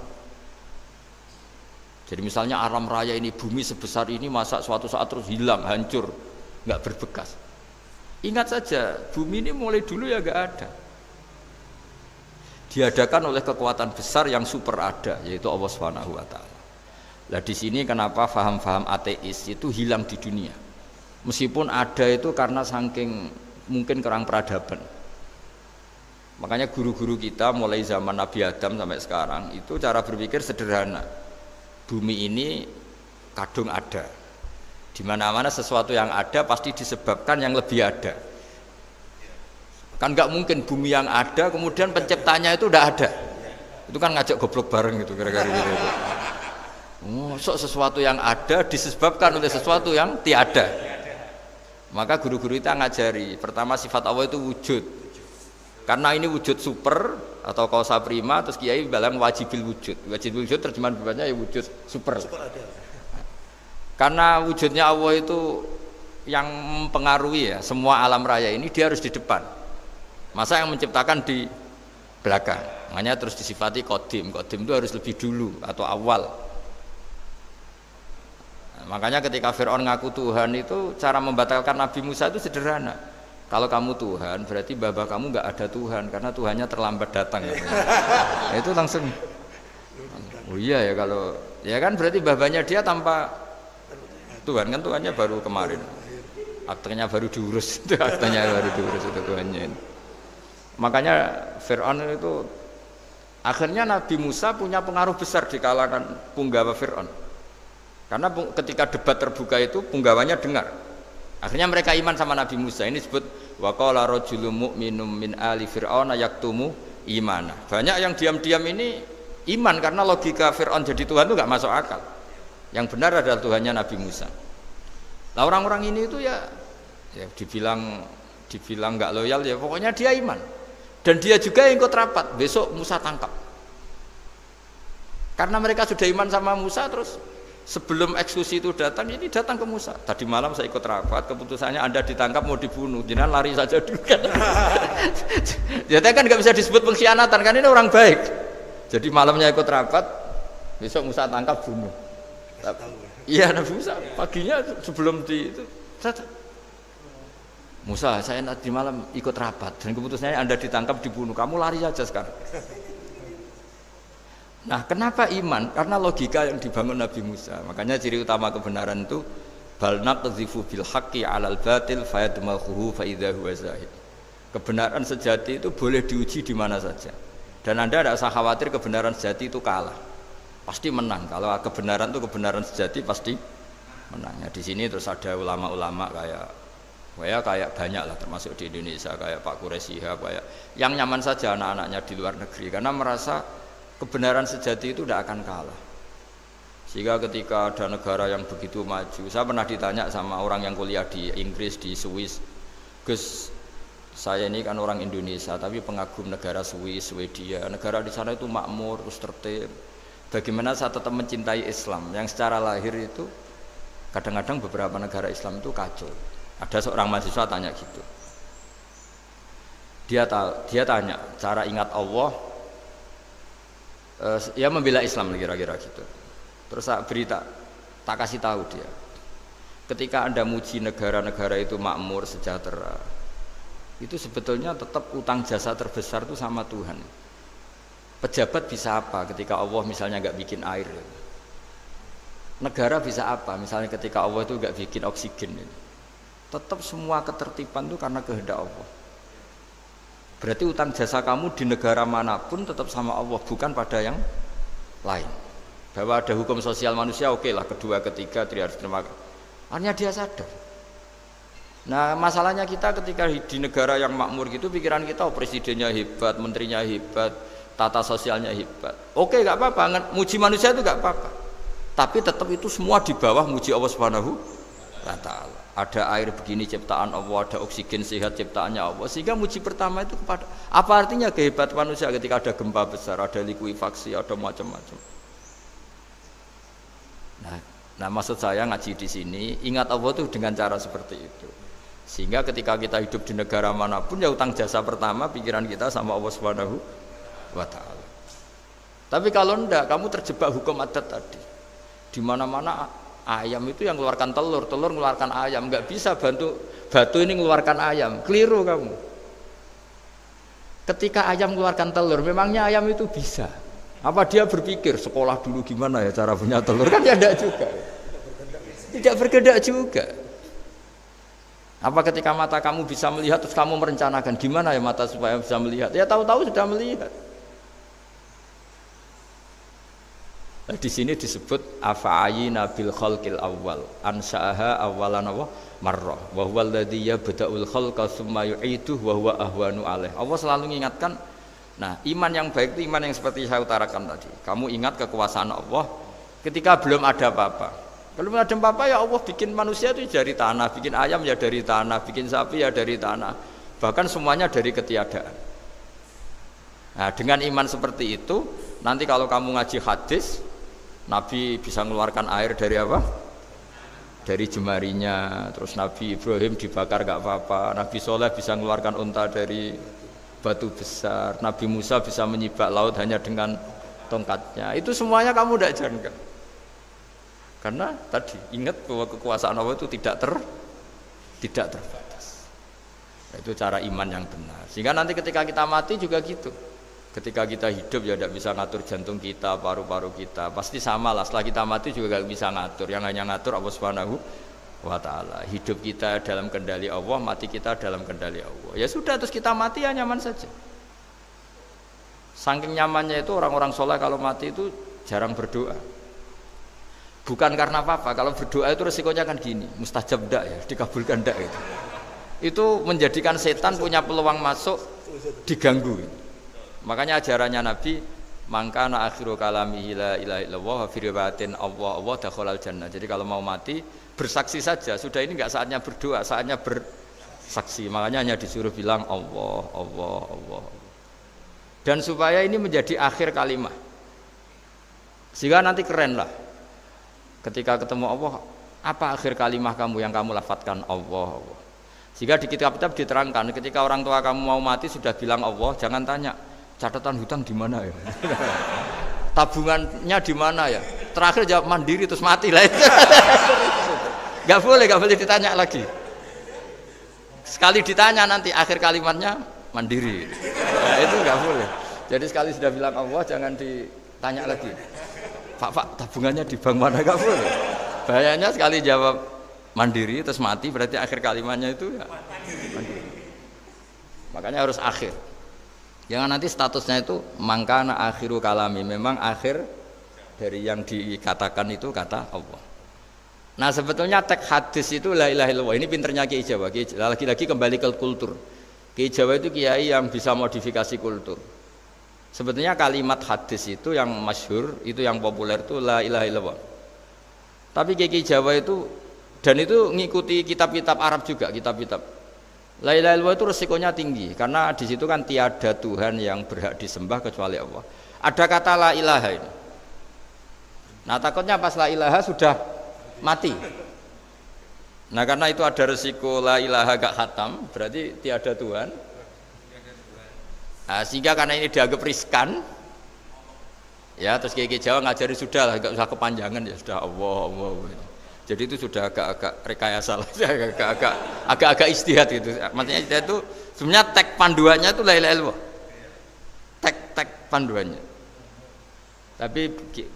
Jadi misalnya alam raya ini, bumi sebesar ini masa suatu saat terus hilang, hancur, nggak berbekas. Ingat saja, bumi ini mulai dulu ya nggak ada. Diadakan oleh kekuatan besar yang super ada, yaitu Allah Subhanahu wa Ta'ala. Nah di sini kenapa faham-faham ateis itu hilang di dunia. Meskipun ada itu karena saking mungkin kurang peradaban. Makanya guru-guru kita mulai zaman Nabi Adam sampai sekarang itu cara berpikir sederhana. Bumi ini kadung ada. Di mana-mana sesuatu yang ada pasti disebabkan yang lebih ada. Kan nggak mungkin bumi yang ada kemudian penciptanya itu udah ada. Itu kan ngajak goblok bareng gitu kira-kira gitu. Masuk sesuatu yang ada disebabkan oleh sesuatu yang tiada. Maka guru-guru kita ngajari, pertama sifat Allah itu wujud. Karena ini wujud super atau kausa prima, terus kiai bilang wajibil wujud. Wajibil wujud terjemahan bebasnya ya wujud super. Karena wujudnya Allah itu yang mempengaruhi ya semua alam raya ini, dia harus di depan. Masa yang menciptakan di belakang. Makanya terus disifati qadim. Qadim itu harus lebih dulu atau awal. Nah, makanya ketika Fir'aun ngaku Tuhan itu cara membatalkan Nabi Musa itu sederhana. Kalau kamu Tuhan berarti bapak kamu nggak ada Tuhan karena Tuhannya terlambat datang. Nah, itu langsung. Oh iya ya kalau ya kan berarti babanya dia tanpa Tuhan kan Tuhannya baru kemarin. Aktenya baru diurus itu aktenya baru diurus itu Tuhannya. Makanya Fir'aun itu akhirnya Nabi Musa punya pengaruh besar di kalangan punggawa Fir'aun. Karena ketika debat terbuka itu punggawanya dengar. Akhirnya mereka iman sama Nabi Musa. Ini disebut wa qala rajulun mu'minun min ali fir'auna yaktumu imana. Banyak yang diam-diam ini iman karena logika Fir'aun jadi Tuhan itu enggak masuk akal. Yang benar adalah Tuhannya Nabi Musa. Nah, orang-orang ini itu ya dibilang enggak loyal ya pokoknya dia iman. Dan dia juga yang ikut rapat. Besok Musa tangkap. Karena mereka sudah iman sama Musa terus sebelum eksekusi itu datang, ini datang ke Musa. Tadi malam saya ikut rapat, keputusannya Anda ditangkap mau dibunuh, jangan lari saja dulu kan. Jadi kan nggak bisa disebut pengkhianatan, kan ini orang baik. Jadi malamnya ikut rapat, besok Musa tangkap bunuh. Iya Nabi Musa paginya sebelum di itu, Musa saya nanti malam ikut rapat dan keputusannya Anda ditangkap dibunuh, kamu lari saja sekarang. Nah, kenapa iman? Karena logika yang dibangun Nabi Musa. Makanya ciri utama kebenaran itu bal naqdhifu bil haqqi 'alal batil fayadmaghuhu fa idza huwa zahid. Kebenaran sejati itu boleh diuji di mana saja. Dan Anda tidak usah khawatir kebenaran sejati itu kalah. Pasti menang. Kalau kebenaran itu kebenaran sejati pasti menangnya. Di sini terus ada ulama-ulama kayak banyak lah termasuk di Indonesia kayak Pak Quraisy Shihab kayak yang nyaman saja anak-anaknya di luar negeri karena merasa kebenaran sejati itu tidak akan kalah. Sehingga ketika ada negara yang begitu maju, saya pernah ditanya sama orang yang kuliah di Inggris, di Swiss, Gus, saya ini kan orang Indonesia tapi pengagum negara Swiss, Swedia, negara di sana itu makmur, terus tertib. Bagaimana saya tetap mencintai Islam yang secara lahir itu kadang-kadang beberapa negara Islam itu kacau. Ada seorang mahasiswa tanya gitu. Dia tanya cara ingat Allah. Ya membela Islam kira-kira gitu. Terus saya berita, tak kasih tahu dia. Ketika Anda muji negara-negara itu makmur, sejahtera, itu sebetulnya tetap utang jasa terbesar itu sama Tuhan. Pejabat bisa apa ketika Allah misalnya nggak bikin air? Negara bisa apa misalnya ketika Allah itu nggak bikin oksigen? Tetap semua ketertiban itu karena kehendak Allah. Berarti utang jasa kamu di negara manapun tetap sama Allah, bukan pada yang lain. Bahwa ada hukum sosial manusia, oke lah, kedua, ketiga, dia harus terima. Hanya dia sadar. Nah, masalahnya kita ketika di negara yang makmur gitu, pikiran kita, oh, presidennya hebat, menterinya hebat, tata sosialnya hebat. Oke, nggak apa-apa, muji manusia itu nggak apa-apa. Tapi tetap itu semua di bawah muji Allah Subhanahu wa Ta'ala. Ada air begini ciptaan Allah, ada oksigen sehat ciptaannya Allah. Sehingga muji pertama itu kepada apa artinya kehebatan manusia ketika ada gempa besar, ada likuifaksi, ada macam-macam. Nah, maksud saya ngaji di sini ingat Allah itu dengan cara seperti itu. Sehingga ketika kita hidup di negara manapun ya utang jasa pertama pikiran kita sama Allah Subhanahu wa Ta'ala. Tapi kalau enggak, kamu terjebak hukum adat tadi. Di mana-mana ayam itu yang mengeluarkan telur, telur mengeluarkan ayam, nggak bisa batu ini mengeluarkan ayam, keliru kamu. Ketika ayam mengeluarkan telur, memangnya ayam itu bisa? Apa dia berpikir sekolah dulu gimana ya cara punya telur? Kan ya tidak juga, tidak bergerak juga. Apa ketika mata kamu bisa melihat terus kamu merencanakan gimana ya mata supaya bisa melihat? Ya tahu-tahu sudah melihat. Nah, di sini disebut afa'ayina bil khalqil awwal ansa'aha awwalan marrah wa huwa alladhi yabda'ul khalqa tsumma yu'iduhu wa huwa ahwanu alaih. Allah selalu mengingatkan. Nah, iman yang baik itu iman yang seperti saya utarakan tadi. Kamu ingat kekuasaan Allah ketika belum ada apa-apa. Kalau belum ada apa-apa ya Allah bikin manusia itu dari tanah, bikin ayam ya dari tanah, bikin sapi ya dari tanah. Bahkan semuanya dari ketiadaan. Nah, dengan iman seperti itu, nanti kalau kamu ngaji hadis Nabi bisa mengeluarkan air dari apa? Dari jemarinya. Terus Nabi Ibrahim dibakar gak apa-apa. Nabi Soleh bisa mengeluarkan unta dari batu besar, Nabi Musa bisa menyibak laut hanya dengan tongkatnya. Itu semuanya kamu tidak jangka. Karena tadi ingat bahwa kekuasaan Allah itu tidak terbatas. Itu cara iman yang benar. Sehingga nanti ketika kita mati juga gitu. Ketika kita hidup ya tidak bisa ngatur jantung kita, paru-paru kita. Pasti sama lah. Setelah kita mati juga tidak bisa ngatur. Yang hanya ngatur Allah Subhanahu wa ta'ala. Hidup kita dalam kendali Allah, mati kita dalam kendali Allah. Ya sudah, terus kita mati ya nyaman saja. Saking nyamannya itu orang-orang soleh kalau mati itu jarang berdoa. Bukan karena apa-apa, kalau berdoa itu resikonya kan gini, mustajab ndak ya, dikabulkan ndak gitu. Itu menjadikan setan punya peluang masuk, diganggu. Makanya ajarannya Nabi, mangkana akhiru kalamihi la ilaha illallah wa fi riwayatin Allah dakhalal jannah. Jadi kalau mau mati bersaksi saja, sudah ini enggak saatnya berdoa, saatnya bersaksi. Makanya hanya disuruh bilang Allah, Allah, Allah. Dan supaya ini menjadi akhir kalimat. Sehingga nanti keren lah. Ketika ketemu Allah, apa akhir kalimat kamu yang kamu lafadzkan Allah, Allah. Sehingga di kitab-kitab diterangkan, ketika orang tua kamu mau mati sudah bilang Allah, jangan tanya catatan hutang di mana ya, tabungannya di mana ya. Terakhir jawab mandiri terus mati lah. Gak boleh ditanya lagi. Sekali ditanya nanti akhir kalimatnya mandiri. Nah, itu gak boleh. Jadi sekali sudah bilang Allah jangan ditanya lagi. Pak, tabungannya di bank mana, gak boleh. Bahayanya sekali jawab mandiri terus mati, berarti akhir kalimatnya itu ya mandiri. Makanya harus akhir. Jangan nanti statusnya itu mangkana akhiru kalami, memang akhir dari yang dikatakan itu kata Allah. Nah sebetulnya teks hadis itu la ilaha illallah. Ini pinternya Kiai Jawa. Lagi-lagi kembali ke kultur. Kiai Jawa itu kiai yang bisa modifikasi kultur. Sebetulnya kalimat hadis itu yang masyhur, itu yang populer itu la ilaha illallah. Tapi Kiai Jawa itu, dan itu ngikuti kitab-kitab Arab juga, kitab-kitab. La ilaha illallah itu resikonya tinggi karena di situ kan tiada Tuhan yang berhak disembah kecuali Allah. Ada kata la ilaha ini. Nah takutnya pas la ilaha sudah mati. Nah karena itu ada resiko la ilaha gak khatam, berarti tiada Tuhan. Nah, sehingga karena ini dianggap riskan, ya terus Kiai Jawa ngajari sudah lah, gak usah kepanjangan ya sudah Allah, Allah. Jadi itu sudah agak-agak rekayasa lah, agak-agak istihad gitu. Maksudnya istihad itu sebenarnya teks panduannya itu la ilaha illallah. Teks panduannya. Tapi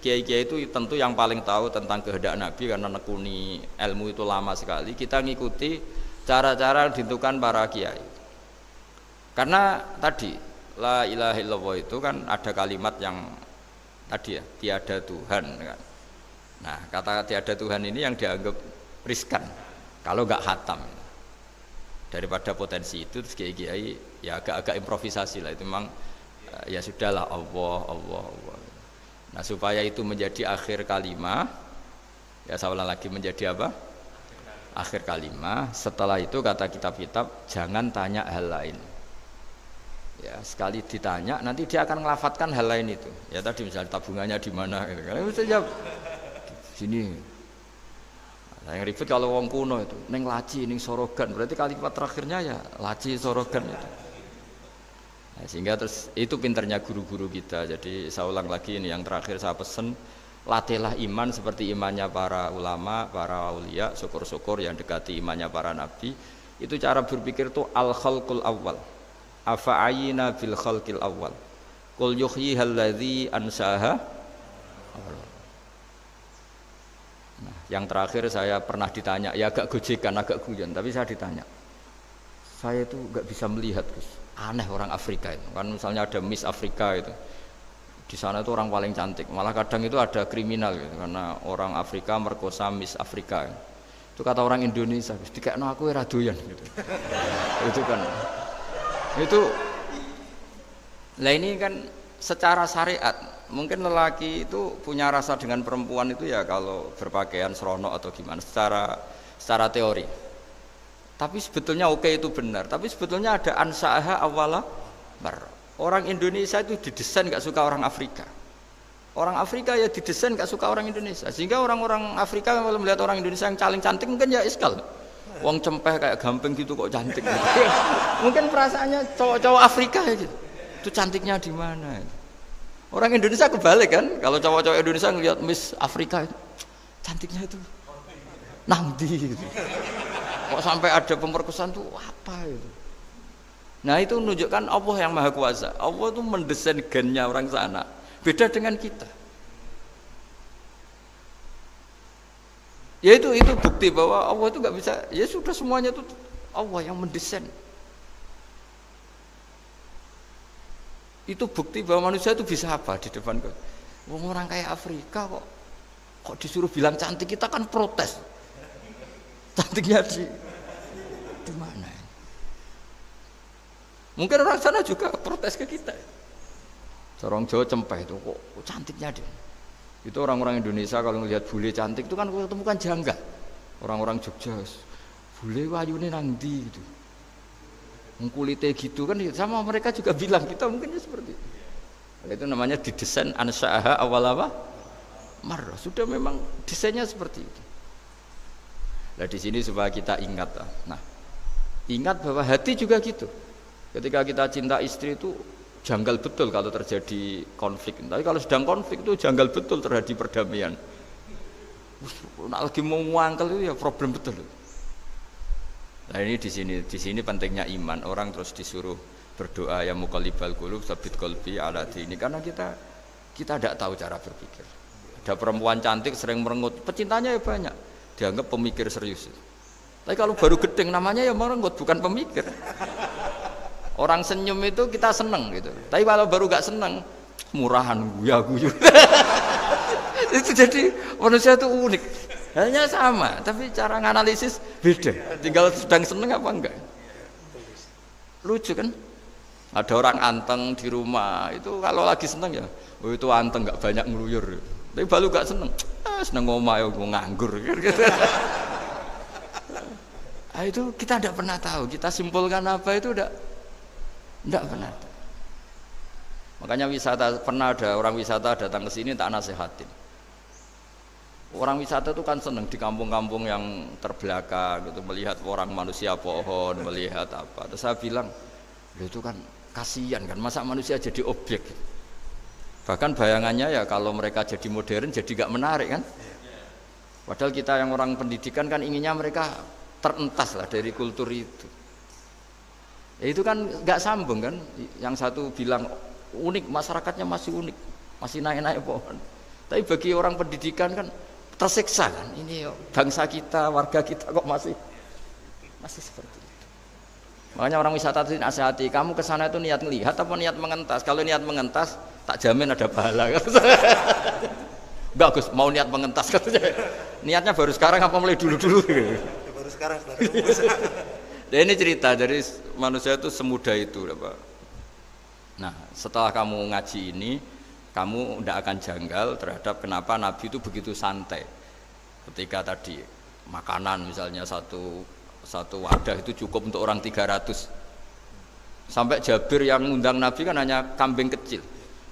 kiai-kiai itu tentu yang paling tahu tentang kehendak Nabi karena nekuni ilmu itu lama sekali. Kita ngikuti cara-cara ditentukan para kiai. Karena tadi la ilaha illallah itu kan ada kalimat yang tadi ya, tiada Tuhan kan. Nah, kata tiada Tuhan ini yang dianggap riskan kalau enggak khatam. Daripada potensi itu terus kiai-kiai ya agak-agak improvisasi lah, itu memang ya sudahlah Allah, Allah, Allah. Nah, supaya itu menjadi akhir kalimat, ya saya ulang lagi menjadi apa? Akhir kalimat. Setelah itu kata kitab-kitab jangan tanya hal lain. Ya, sekali ditanya nanti dia akan ngelafatkan hal lain itu. Ya tadi misalnya tabungannya di mana gitu kan. Bisa jawab sini. Nah, yang ribet kalau wong kuno itu ning laci, ning sorogan, berarti kalimat terakhirnya ya laci sorogan itu. Nah, sehingga terus itu pinternya guru-guru kita. Jadi saya ulang lagi ini yang terakhir saya pesen, latihlah iman seperti imannya para ulama, para aulia, syukur-syukur yang dekati imannya para nabi. Itu cara berpikir itu al-khalqul awal. Afa'ayina bil khalqil awal. Qul yuhyihal ladzi ansaha. Nah, yang terakhir saya pernah ditanya, ya agak gojekan, agak guyon, tapi saya ditanya. Saya itu enggak bisa melihat, Gus. Aneh orang Afrika itu. Kan misalnya ada Miss Afrika itu. Di sana itu orang paling cantik. Malah kadang itu ada kriminal gitu, karena orang Afrika merkosa Miss Afrika. Itu kata orang Indonesia, Gus, dikekno aku ora doyan gitu. Itu kan. Itu lah ini kan secara syariat mungkin lelaki itu punya rasa dengan perempuan itu ya kalau berpakaian serono atau gimana secara teori. Tapi sebetulnya oke itu benar. Tapi sebetulnya ada ansaaha awala bar. Orang Indonesia itu didesain gak suka orang Afrika. Orang Afrika ya didesain gak suka orang Indonesia. Sehingga orang-orang Afrika kalau melihat orang Indonesia yang paling cantik mungkin ya iskal. Wong cempeh kayak gamping gitu kok cantik. Mungkin perasaannya cowok-cowok Afrika gitu. Itu cantiknya di mana? Orang Indonesia kebalik kan? Kalau cowok-cowok Indonesia ngelihat Miss Afrika itu, cantiknya itu nangdi gitu. Kok sampai ada pemerkosaan tuh apa itu? Nah itu menunjukkan Allah yang Maha Kuasa. Allah itu mendesain gennya orang sana. Beda dengan kita. Ya itu bukti bahwa Allah itu nggak bisa. Ya sudah semuanya itu Allah yang mendesain. Itu bukti bahwa manusia itu bisa apa di depan kau. Orang kayak Afrika kok disuruh bilang cantik, kita kan protes. Cantiknya di mana? Mungkin orang sana juga protes ke kita. Orang Jawa cempeh itu kok cantiknya dia. Itu orang-orang Indonesia kalau melihat bule cantik itu kan ketemukan janggal. Orang-orang Jogja, bule wayune nang ndi gitu. Kulitnya gitu kan sama mereka juga bilang kita mungkinnya seperti itu. Itu namanya didesain ansyaha awal apa? Marrah. Sudah memang desainnya seperti itu. Nah di sini supaya kita ingat. Nah, ingat bahwa hati juga gitu. Ketika kita cinta istri itu janggal betul kalau terjadi konflik. Tapi kalau sedang konflik itu janggal betul terjadi perdamaian. Nak lagi mau ngangkel itu ya problem betul. Nah ini di sini pentingnya iman. Orang terus disuruh berdoa ya muqallibal qulub tsabbit qalbi ala dini, karena kita tidak tahu cara berpikir. Ada perempuan cantik sering merengut, pecintanya ya banyak, dianggap pemikir serius. Tapi kalau baru gedeng namanya ya merengut, bukan pemikir. Orang senyum itu kita seneng gitu. Tapi kalau baru gak seneng, murahan guyu. Itu jadi manusia itu unik. Hanya sama, tapi cara nganalisis beda. Tinggal sedang seneng apa enggak. Lucu kan? Ada orang anteng di rumah, itu kalau lagi seneng ya, oh itu anteng gak banyak ngeluyur. Tapi baru gak seneng, seneng ngomah ya gue nganggur. Nah, itu kita tidak pernah tahu. Kita simpulkan apa itu tidak pernah. Makanya pernah ada orang wisata datang ke sini tak nasihatin. Orang wisata itu kan senang di kampung-kampung yang terbelakang gitu, melihat orang manusia pohon, melihat apa. Terus saya bilang, itu kan kasihan kan, masa manusia jadi objek. Bahkan bayangannya ya kalau mereka jadi modern jadi gak menarik kan. Padahal kita yang orang pendidikan kan inginnya mereka terentas lah dari kultur itu. Ya itu kan nggak sambung kan. Yang satu bilang unik, masyarakatnya masih unik, masih naik-naik pohon. Tapi bagi orang pendidikan kan tersiksa kan. Ini bangsa kita, warga kita kok masih seperti itu. Makanya orang wisata itu nasihati, kamu ke sana itu niat melihat apa niat mengentas? Kalau niat mengentas, tak jamin ada pahala. Enggak Gus, mau niat mengentas katanya. Niatnya baru sekarang apa mulai dulu-dulu? Baru sekarang. Dan ini cerita dari manusia itu semudah itu, Pak. Nah, setelah kamu ngaji ini, kamu tidak akan janggal terhadap kenapa Nabi itu begitu santai. Ketika tadi makanan misalnya satu wadah itu cukup untuk orang 300. Sampai Jabir yang ngundang Nabi kan hanya kambing kecil,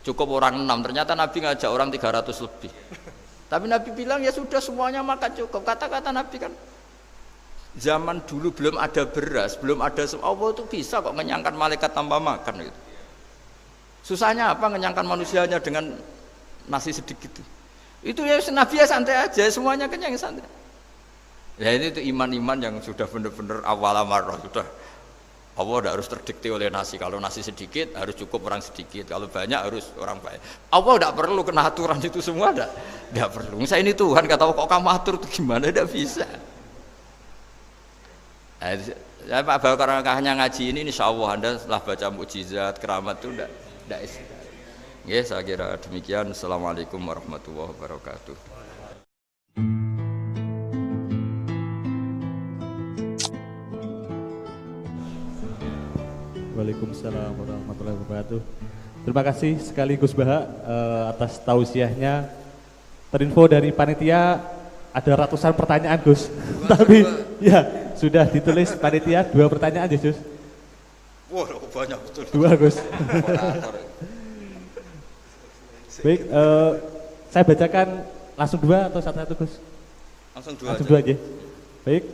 cukup orang 6. Ternyata Nabi ngajak orang 300 lebih. Tapi Nabi bilang ya sudah semuanya makan cukup. Kata-kata Nabi kan, zaman dulu belum ada beras, belum ada Allah itu bisa kok ngenyangkan malaikat tanpa makan gitu. Susahnya apa ngenyangkan manusianya dengan nasi sedikit itu ya Nabi ya santai aja, semuanya kenyang santai. Ya ini itu iman-iman yang sudah benar-benar awal amarah, sudah Allah tidak harus terdikte oleh nasi. Kalau nasi sedikit harus cukup orang sedikit, kalau banyak harus orang banyak. Allah tidak perlu kena aturan itu semua, tidak perlu. Saya ini Tuhan kata kok kamu atur itu gimana, tidak bisa. Saya Pak Bakar hanya ngaji ini, insya Allah Anda setelah baca mukjizat, keramat itu tidak istiqamah. Ya, saya kira demikian. Assalamualaikum warahmatullahi wabarakatuh. Waalaikumsalam warahmatullahi wabarakatuh. Terima kasih sekali Gus Baha atas tausiahnya. Terinfo dari panitia ada ratusan pertanyaan Gus. Tapi ya sudah ditulis panitia 2 pertanyaan ya Gus. Wah banyak betul. 2 Gus. Baik, saya bacakan langsung 2 atau satu-satu Gus? Langsung 2 aja. Baik,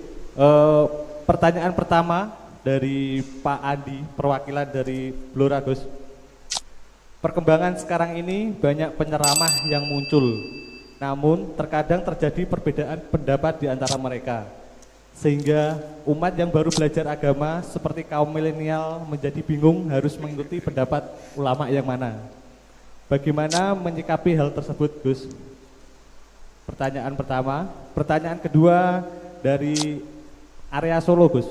pertanyaan pertama dari Pak Andi, perwakilan dari Blora Gus. Perkembangan sekarang ini banyak penceramah yang muncul, namun terkadang terjadi perbedaan pendapat di antara mereka, sehingga umat yang baru belajar agama seperti kaum milenial menjadi bingung harus mengikuti pendapat ulama yang mana. Bagaimana menyikapi hal tersebut, Gus? Pertanyaan pertama. Pertanyaan kedua dari area Solo, Gus,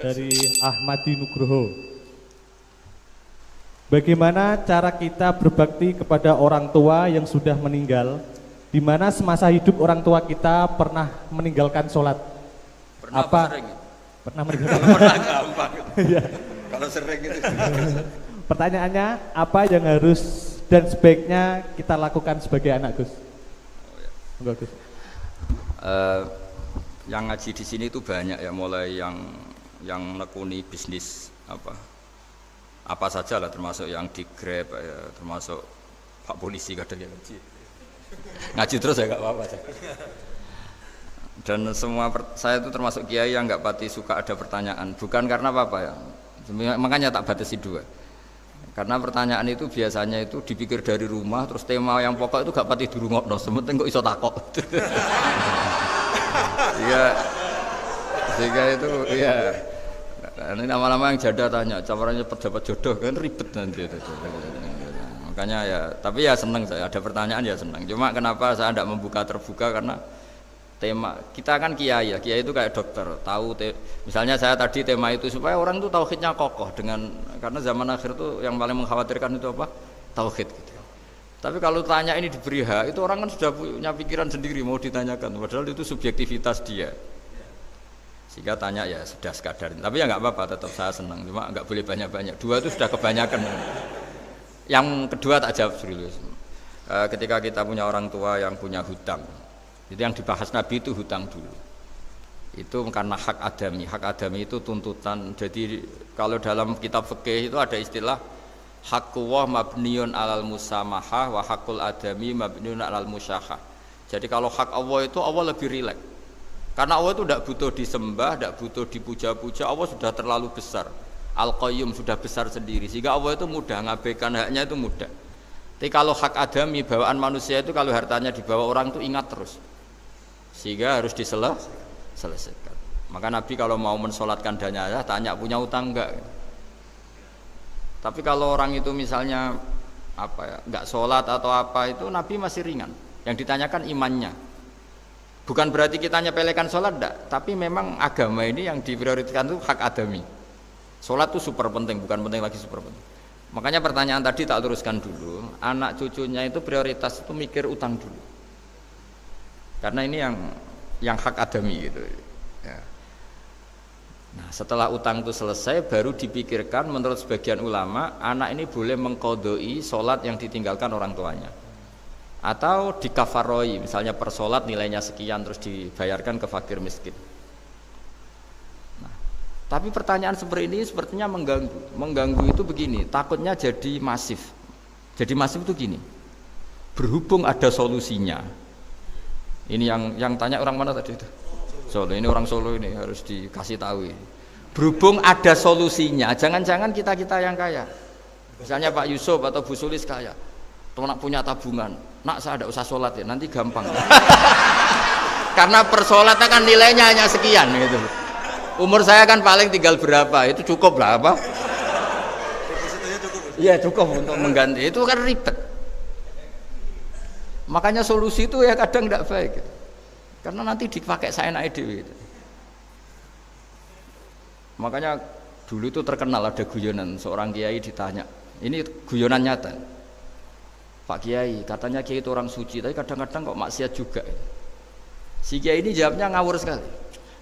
dari Ahmadi Nugroho. Bagaimana cara kita berbakti kepada orang tua yang sudah meninggal, di mana semasa hidup orang tua kita pernah meninggalkan sholat? Pernah apa sering? Pernah meninggalkan? Pernah gampang. Iya. Kalau sering itu. Pertanyaannya, apa yang harus dan sebaiknya kita lakukan sebagai anak, Gus? Enggak, Gus. Yang ngaji di sini itu banyak ya, mulai yang nekuni bisnis apa saja lah, termasuk yang di Grab ya, termasuk Pak Polisi kadang yang ngaji terus ya nggak apa-apa. Dan semua saya itu termasuk kiai yang nggak pati suka ada pertanyaan, bukan karena apa ya, makanya tak batasi dua. Karena pertanyaan itu biasanya itu dipikir dari rumah, terus tema yang pokok itu gak pati dirungokno, sementing kok iso takok. Iya, sehingga itu ya. Ini lama-lama yang janda tanya, caranya pejabat jodoh kan ribet nanti itu. Makanya ya, tapi ya seneng saya, ada pertanyaan ya seneng. Cuma kenapa saya tidak membuka terbuka, karena tema kita kan kiai ya, kiai itu kayak dokter, tahu misalnya saya tadi tema itu supaya orang itu tauhidnya kokoh, karena zaman akhir itu yang paling mengkhawatirkan itu apa? Tauhid gitu. Tapi kalau tanya ini diberi hak, itu orang kan sudah punya pikiran sendiri mau ditanyakan, padahal itu subjektivitas dia. Sehingga tanya ya sudah sekadar, tapi ya nggak apa-apa, tetap saya senang, cuma nggak boleh banyak-banyak. Dua itu sudah kebanyakan. Yang kedua tak jawab serius. Ketika kita punya orang tua yang punya hutang, itu yang dibahas Nabi itu hutang dulu. Itu karena hak adami itu tuntutan. Jadi kalau dalam kitab fikih itu ada istilah haqqullah mabniun alal musamahah wa haqqul adami mabniun alal musyahah. Jadi kalau hak Allah itu Allah lebih rileks. Karena Allah itu tidak butuh disembah, tidak butuh dipuja-puja, Allah sudah terlalu besar. Al-Qayyum sudah besar sendiri, sehingga Allah itu mudah, ngabaikan haknya itu mudah. Tapi kalau hak adami, bawaan manusia itu kalau hartanya dibawa orang itu ingat terus. Sehingga harus diselesaikan. Maka Nabi kalau mau mensolatkan jenazah tanya punya utang enggak. Tapi kalau orang itu misalnya enggak sholat atau apa, itu Nabi masih ringan. Yang ditanyakan imannya. Bukan berarti kita nyepelekan sholat, enggak. Tapi memang agama ini yang diprioritaskan itu hak adami. Sholat itu super penting, bukan penting lagi super penting. Makanya pertanyaan tadi tak teruskan dulu. Anak cucunya itu prioritas itu mikir utang dulu. Karena ini yang hak adami gitu. Ya. Nah, setelah utang itu selesai, baru dipikirkan menurut sebagian ulama, anak ini boleh mengkodoi sholat yang ditinggalkan orang tuanya. Atau dikafaroi, misalnya per sholat nilainya sekian terus dibayarkan ke fakir miskin. Nah, tapi pertanyaan seperti ini sepertinya mengganggu. Mengganggu itu begini, takutnya jadi masif. Jadi masif itu gini, berhubung ada solusinya. Ini yang tanya orang mana tadi itu? Solo, ini orang Solo ini harus dikasih tahu. Berhubung ada solusinya, jangan-jangan kita yang kaya. Misalnya Pak Yusuf atau Bu Sulis kaya. Nak punya tabungan, nak saya tidak usah sholat ya, nanti gampang. Karena per sholatnya kan nilainya hanya sekian gitu. Umur saya kan paling tinggal berapa, itu cukup lah apa? Iya cukup untuk mengganti, itu kan ribet. Makanya solusi itu ya kadang tidak baik, gitu. Karena nanti dipakai saya naik dewi. Gitu. Makanya dulu itu terkenal ada guyonan, seorang kiai ditanya, ini guyonan nyata. Pak Kiai, katanya Kiai itu orang suci, tapi kadang-kadang kok maksiat juga. Si Kiai ini jawabnya ngawur sekali.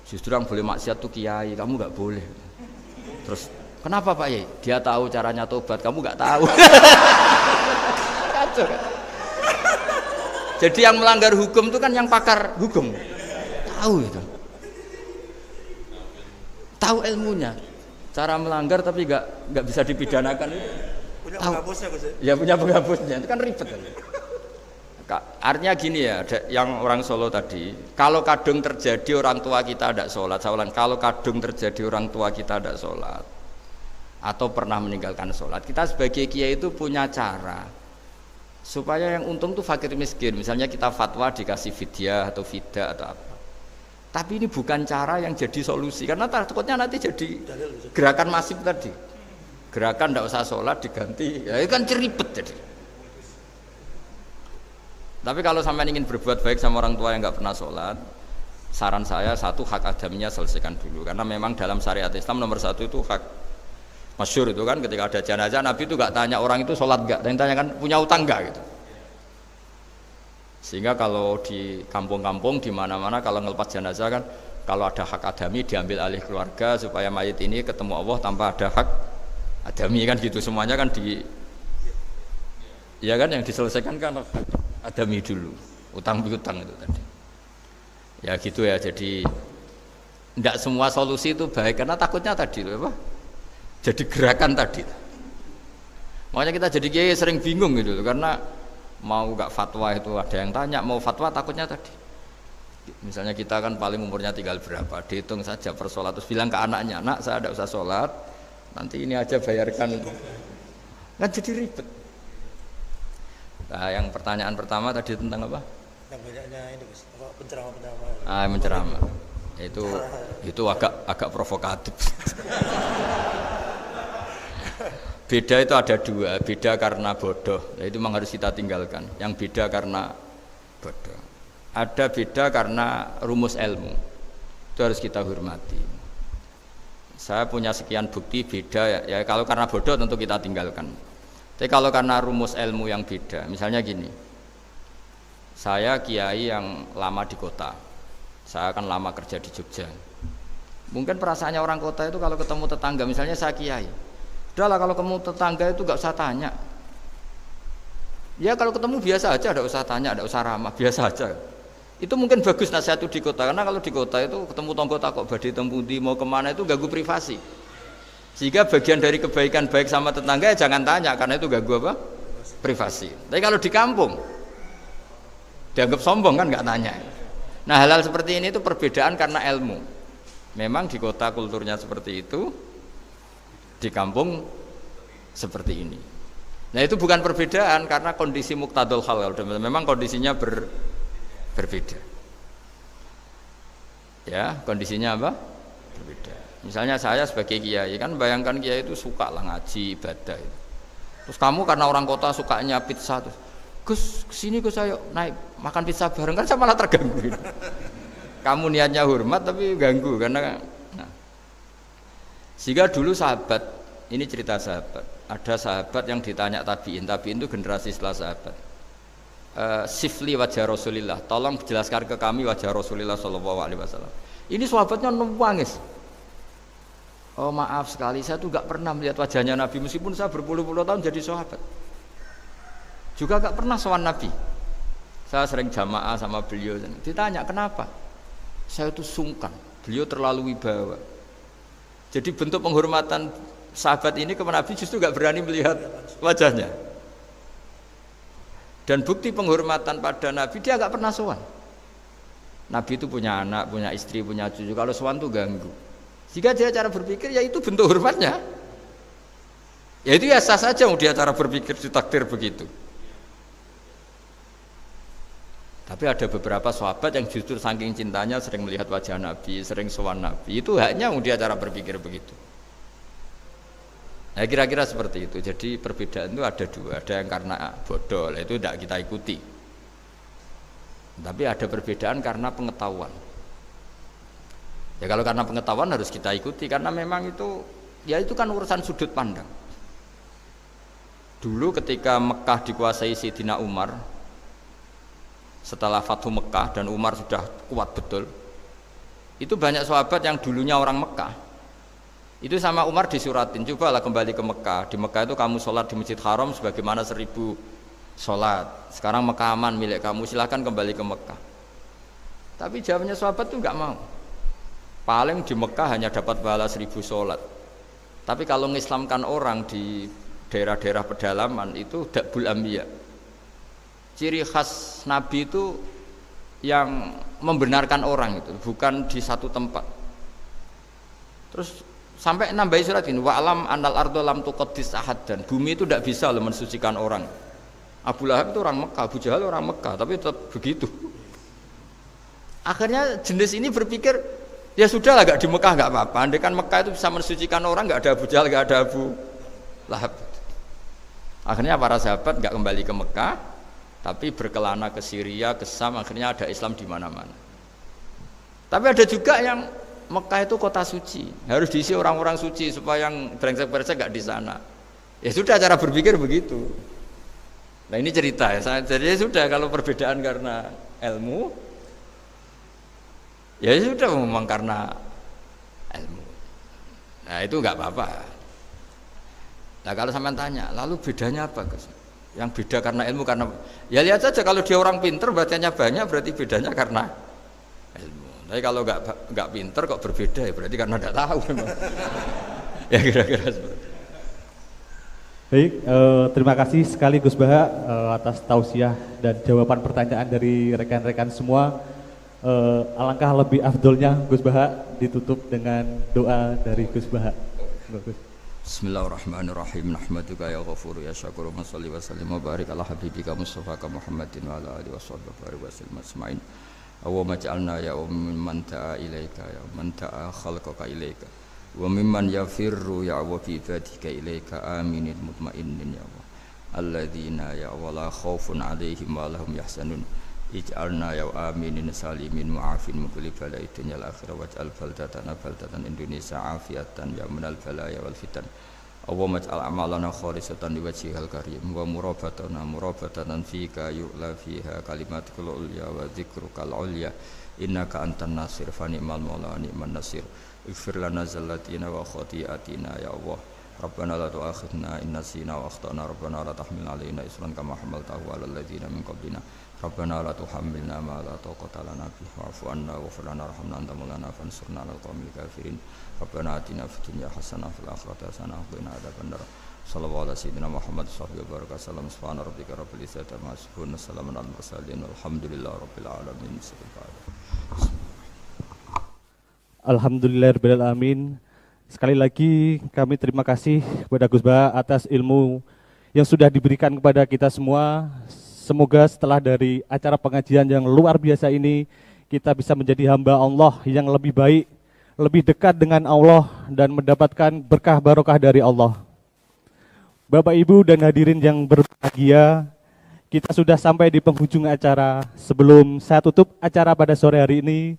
Justru yang boleh maksiat tuh Kiai, kamu nggak boleh. Terus, kenapa Pak Kiai? Dia tahu caranya tobat, kamu nggak tahu. Kacau kan? Jadi yang melanggar hukum itu kan yang pakar hukum. Tahu itu. Tahu ilmunya. Cara melanggar tapi nggak bisa dipidanakan itu. Punya penghapusnya Gus. Ya punya penghapusnya, itu kan ribet. Artinya gini ya, yang orang Solo tadi, kalau kadung terjadi orang tua kita tidak sholat, saya ulang, kalau kadung terjadi orang tua kita tidak sholat, atau pernah meninggalkan sholat, kita sebagai kiai itu punya cara supaya yang untung tuh fakir miskin. Misalnya kita fatwa dikasih fidyah atau fida atau apa. Tapi ini bukan cara yang jadi solusi, karena takutnya nanti jadi gerakan masif tadi. Gerakan tidak usah sholat diganti, ya itu kan ceribet jadi. Tapi kalau sampai ingin berbuat baik sama orang tua yang nggak pernah sholat, saran saya satu, hak adaminya selesaikan dulu, karena memang dalam syariat Islam nomor satu itu hak masyhur itu kan, ketika ada jenazah Nabi itu nggak tanya orang itu sholat nggak, dan tanyakan punya utang nggak gitu. Sehingga kalau di kampung-kampung di mana-mana kalau ngelepas jenazah kan, kalau ada hak adami diambil alih keluarga supaya mayit ini ketemu Allah tanpa ada hak adami kan gitu, semuanya kan ya kan yang diselesaikan kan adami dulu, utang piutang itu tadi. Ya gitu ya, jadi tidak semua solusi itu baik, karena takutnya tadi apa? Jadi gerakan tadi. Makanya kita jadi kiai sering bingung gitu, karena mau nggak fatwa itu ada yang tanya, mau fatwa takutnya tadi. Misalnya kita kan paling umurnya tinggal berapa, dihitung saja per sholat, terus bilang ke anaknya, nak saya tidak usah sholat, nanti ini aja bayarkan, kan jadi ribet. Nah, yang pertanyaan pertama tadi tentang apa? Yang banyaknya ini Gus, apa penceramah-penceramah. Menceramah. Itu agak provokatif. Beda itu ada dua, beda karena bodoh, nah, itu memang harus kita tinggalkan. Yang beda karena bodoh. Ada beda karena rumus ilmu, itu harus kita hormati. Saya punya sekian bukti beda ya kalau karena bodoh tentu kita tinggalkan. Tapi kalau karena rumus ilmu yang beda, misalnya gini, saya kiai yang lama di kota, saya akan lama kerja di Jogja. Mungkin perasaannya orang kota itu kalau ketemu tetangga, misalnya saya kiai, udahlah kalau ketemu tetangga itu gak usah tanya. Ya kalau ketemu biasa aja, tidak usah tanya, tidak usah ramah, biasa aja. Itu mungkin bagus nasihat itu di kota, karena kalau di kota itu ketemu tonggo takok badhe tempundi mau kemana itu ganggu privasi. Sehingga bagian dari kebaikan baik sama tetangga ya jangan tanya, karena itu ganggu apa? Privasi. Tapi kalau di kampung dianggap sombong kan nggak tanya. Nah hal-hal seperti ini itu perbedaan karena ilmu. Memang di kota kulturnya seperti itu, di kampung seperti ini. Nah itu bukan perbedaan karena kondisi muqtadul hal, memang kondisinya berbeda. Ya kondisinya apa? Berbeda. Misalnya saya sebagai kiai kan, bayangkan kiai itu suka lah ngaji ibadah itu. Terus kamu karena orang kota sukanya pizza, terus Gus kesini Gus ayo naik makan pizza bareng, kan saya malah terganggu. Kamu niatnya hormat tapi ganggu karena nah. Sehingga dulu sahabat, ini cerita sahabat, ada sahabat yang ditanya tabiin itu generasi setelah sahabat. Sifli wajah Rasulillah, tolong jelaskan ke kami wajah Rasulillah Shallallahu Alaihi Wasallam. Ini sahabatnya nangis. Oh maaf sekali, saya tuh gak pernah melihat wajahnya Nabi, meskipun saya berpuluh-puluh tahun jadi sahabat. Juga gak pernah sowan Nabi. Saya sering jamaah sama beliau, ditanya kenapa? Saya tuh sungkan, beliau terlalu wibawa. Jadi bentuk penghormatan sahabat ini kepada Nabi justru gak berani melihat wajahnya. Dan bukti penghormatan pada Nabi, dia gak pernah sowan. Nabi itu punya anak, punya istri, punya cucu, kalau sowan tuh ganggu. Jika dia cara berpikir ya itu bentuk hormatnya. Ya itu ya sah saja dia cara berpikir ditakdir begitu. Tapi ada beberapa sahabat yang justru saking cintanya sering melihat wajah Nabi, sering sowan Nabi. Itu haknya dia cara berpikir begitu. Nah kira-kira seperti itu. Jadi perbedaan itu ada dua. Ada yang karena bodoh, itu tidak kita ikuti. Tapi ada perbedaan karena pengetahuan. Ya kalau karena pengetahuan harus kita ikuti, karena memang itu ya itu kan urusan sudut pandang. Dulu ketika Mekah dikuasai Sayyidina Umar, setelah Fathu Mekah dan Umar sudah kuat betul, itu banyak sahabat yang dulunya orang Mekah, itu sama Umar disuratin, cobalah kembali ke Mekah. Di Mekah itu kamu sholat di Masjid Haram sebagaimana 1000 sholat. Sekarang Mekah aman milik kamu, silahkan kembali ke Mekah. Tapi jawabnya sahabat itu nggak mau. Paling di Mekah hanya dapat pahala 1000 sholat. Tapi kalau mengislamkan orang di daerah-daerah pedalaman itu dakbul ambiya. ciri khas Nabi itu yang membenarkan orang itu, bukan di satu tempat. Terus sampai nambahi surat ini, wa alam anal ardo lam tuqaddis ahad, dan bumi itu tidak bisa loh mensucikan orang. Abu Lahab itu orang Mekah, Abu Jahal orang Mekah, tapi tetap begitu. Akhirnya jenis ini berpikir, ya sudah lah, gak di Mekah gak apa-apa. Andai kan Mekah itu bisa mensucikan orang, gak ada Abu Jahal, gak ada Abu Lahab. Akhirnya para sahabat gak kembali ke Mekah, tapi berkelana ke Syria, ke Sam, akhirnya ada Islam di mana-mana. Tapi ada juga yang Mekah itu kota suci, harus diisi orang-orang suci supaya yang brengsek-brengsek gak di sana. Ya sudah, cara berpikir begitu. Nah ini cerita ya, jadi sudah, kalau perbedaan karena ilmu, ya sudah memang karena ilmu. Nah itu nggak apa-apa. Nah kalau sampean tanya, lalu bedanya apa, Gus? Yang beda karena ilmu, karena ya lihat saja, kalau dia orang pinter bacanya banyak, berarti bedanya karena ilmu. Tapi kalau nggak pinter kok berbeda, ya berarti karena nggak tahu memang. Ya kira-kira seperti itu. Baik, terima kasih sekali Gus Baha atas tausiah dan jawaban pertanyaan dari rekan-rekan semua. Alangkah lebih afdolnya Gus Baha ditutup dengan doa dari Gus Baha. Bismillahirrahmanirrahim. Nahmaduka ya ghafur ya syakur, wa sholli wa sallim wa barik ala habibika Mustafa Muhammadin wa ala alihi washabbihi wa sallam ajmain. Allahumma ij'alna ya mimman ta'a ilaika, ya man ta'a khalqaka ilaika, wa mimman yafirru ya wa fi fatika ilaika, aminin mutmainnin ya Allah. Alladzina ya wala khaufun alaihim wa lahum yahzanun. Ij'alna ya aminin salimin mu'afin min kulli bala'i dunyal akhirah, waj'al baldatan Indonesia afiatan ya minal balaya wal fitan. Allahumma ij'al a'malana khalisatan liwajhikal karim, wa murabatan fika yu'la fiha kalimatukal ulya wa dzikrukal ulya, innaka antan nasir fa ni'mal maula wa ni'man nasir. Ighfir lana zallatina wa khati'atina ya Allah. Rabbana la tu'akhidna in nasina wa akhtana, Rabbana la tahmil alaina isran kama hamaltahu 'alal ladzina min qablina. Rabbana la tuhammilna ma la taqata lana bihi wa'fu 'anna waghfir lana warhamna anta maulana fansurna 'alal qaumil kafirin. Rabbana atina fid dunya hasanah wa fil akhirati hasanah wa qina adzabannar. Sallallahu alaihi sayyidina Muhammad sallallahu alaihi wasallam. Subhana rabbika rabbil izzati amma yasifun, salamun alal mursalin, walhamdulillahi rabbil alamin. Alhamdulillahirabbil alamin. Sekali lagi kami terima kasih kepada Gus Baha atas ilmu yang sudah diberikan kepada kita semua. Semoga setelah dari acara pengajian yang luar biasa ini, kita bisa menjadi hamba Allah yang lebih baik, lebih dekat dengan Allah, dan mendapatkan berkah barokah dari Allah. Bapak Ibu dan hadirin yang berbahagia, kita sudah sampai di penghujung acara. Sebelum saya tutup acara pada sore hari ini,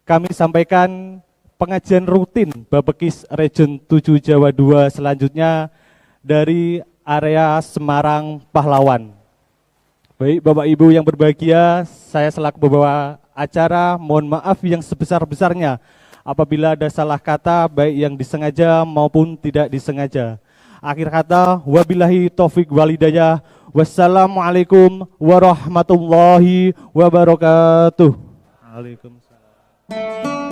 kami sampaikan pengajian rutin Bapekis Region 7 Jawa 2 selanjutnya dari area Semarang Pahlawan. Baik Bapak Ibu yang berbahagia, saya selaku pembawa acara mohon maaf yang sebesar-besarnya apabila ada salah kata baik yang disengaja maupun tidak disengaja. Akhir kata, wabillahi taufik walhidayah. Wassalamualaikum warahmatullahi wabarakatuh. Waalaikumsalam.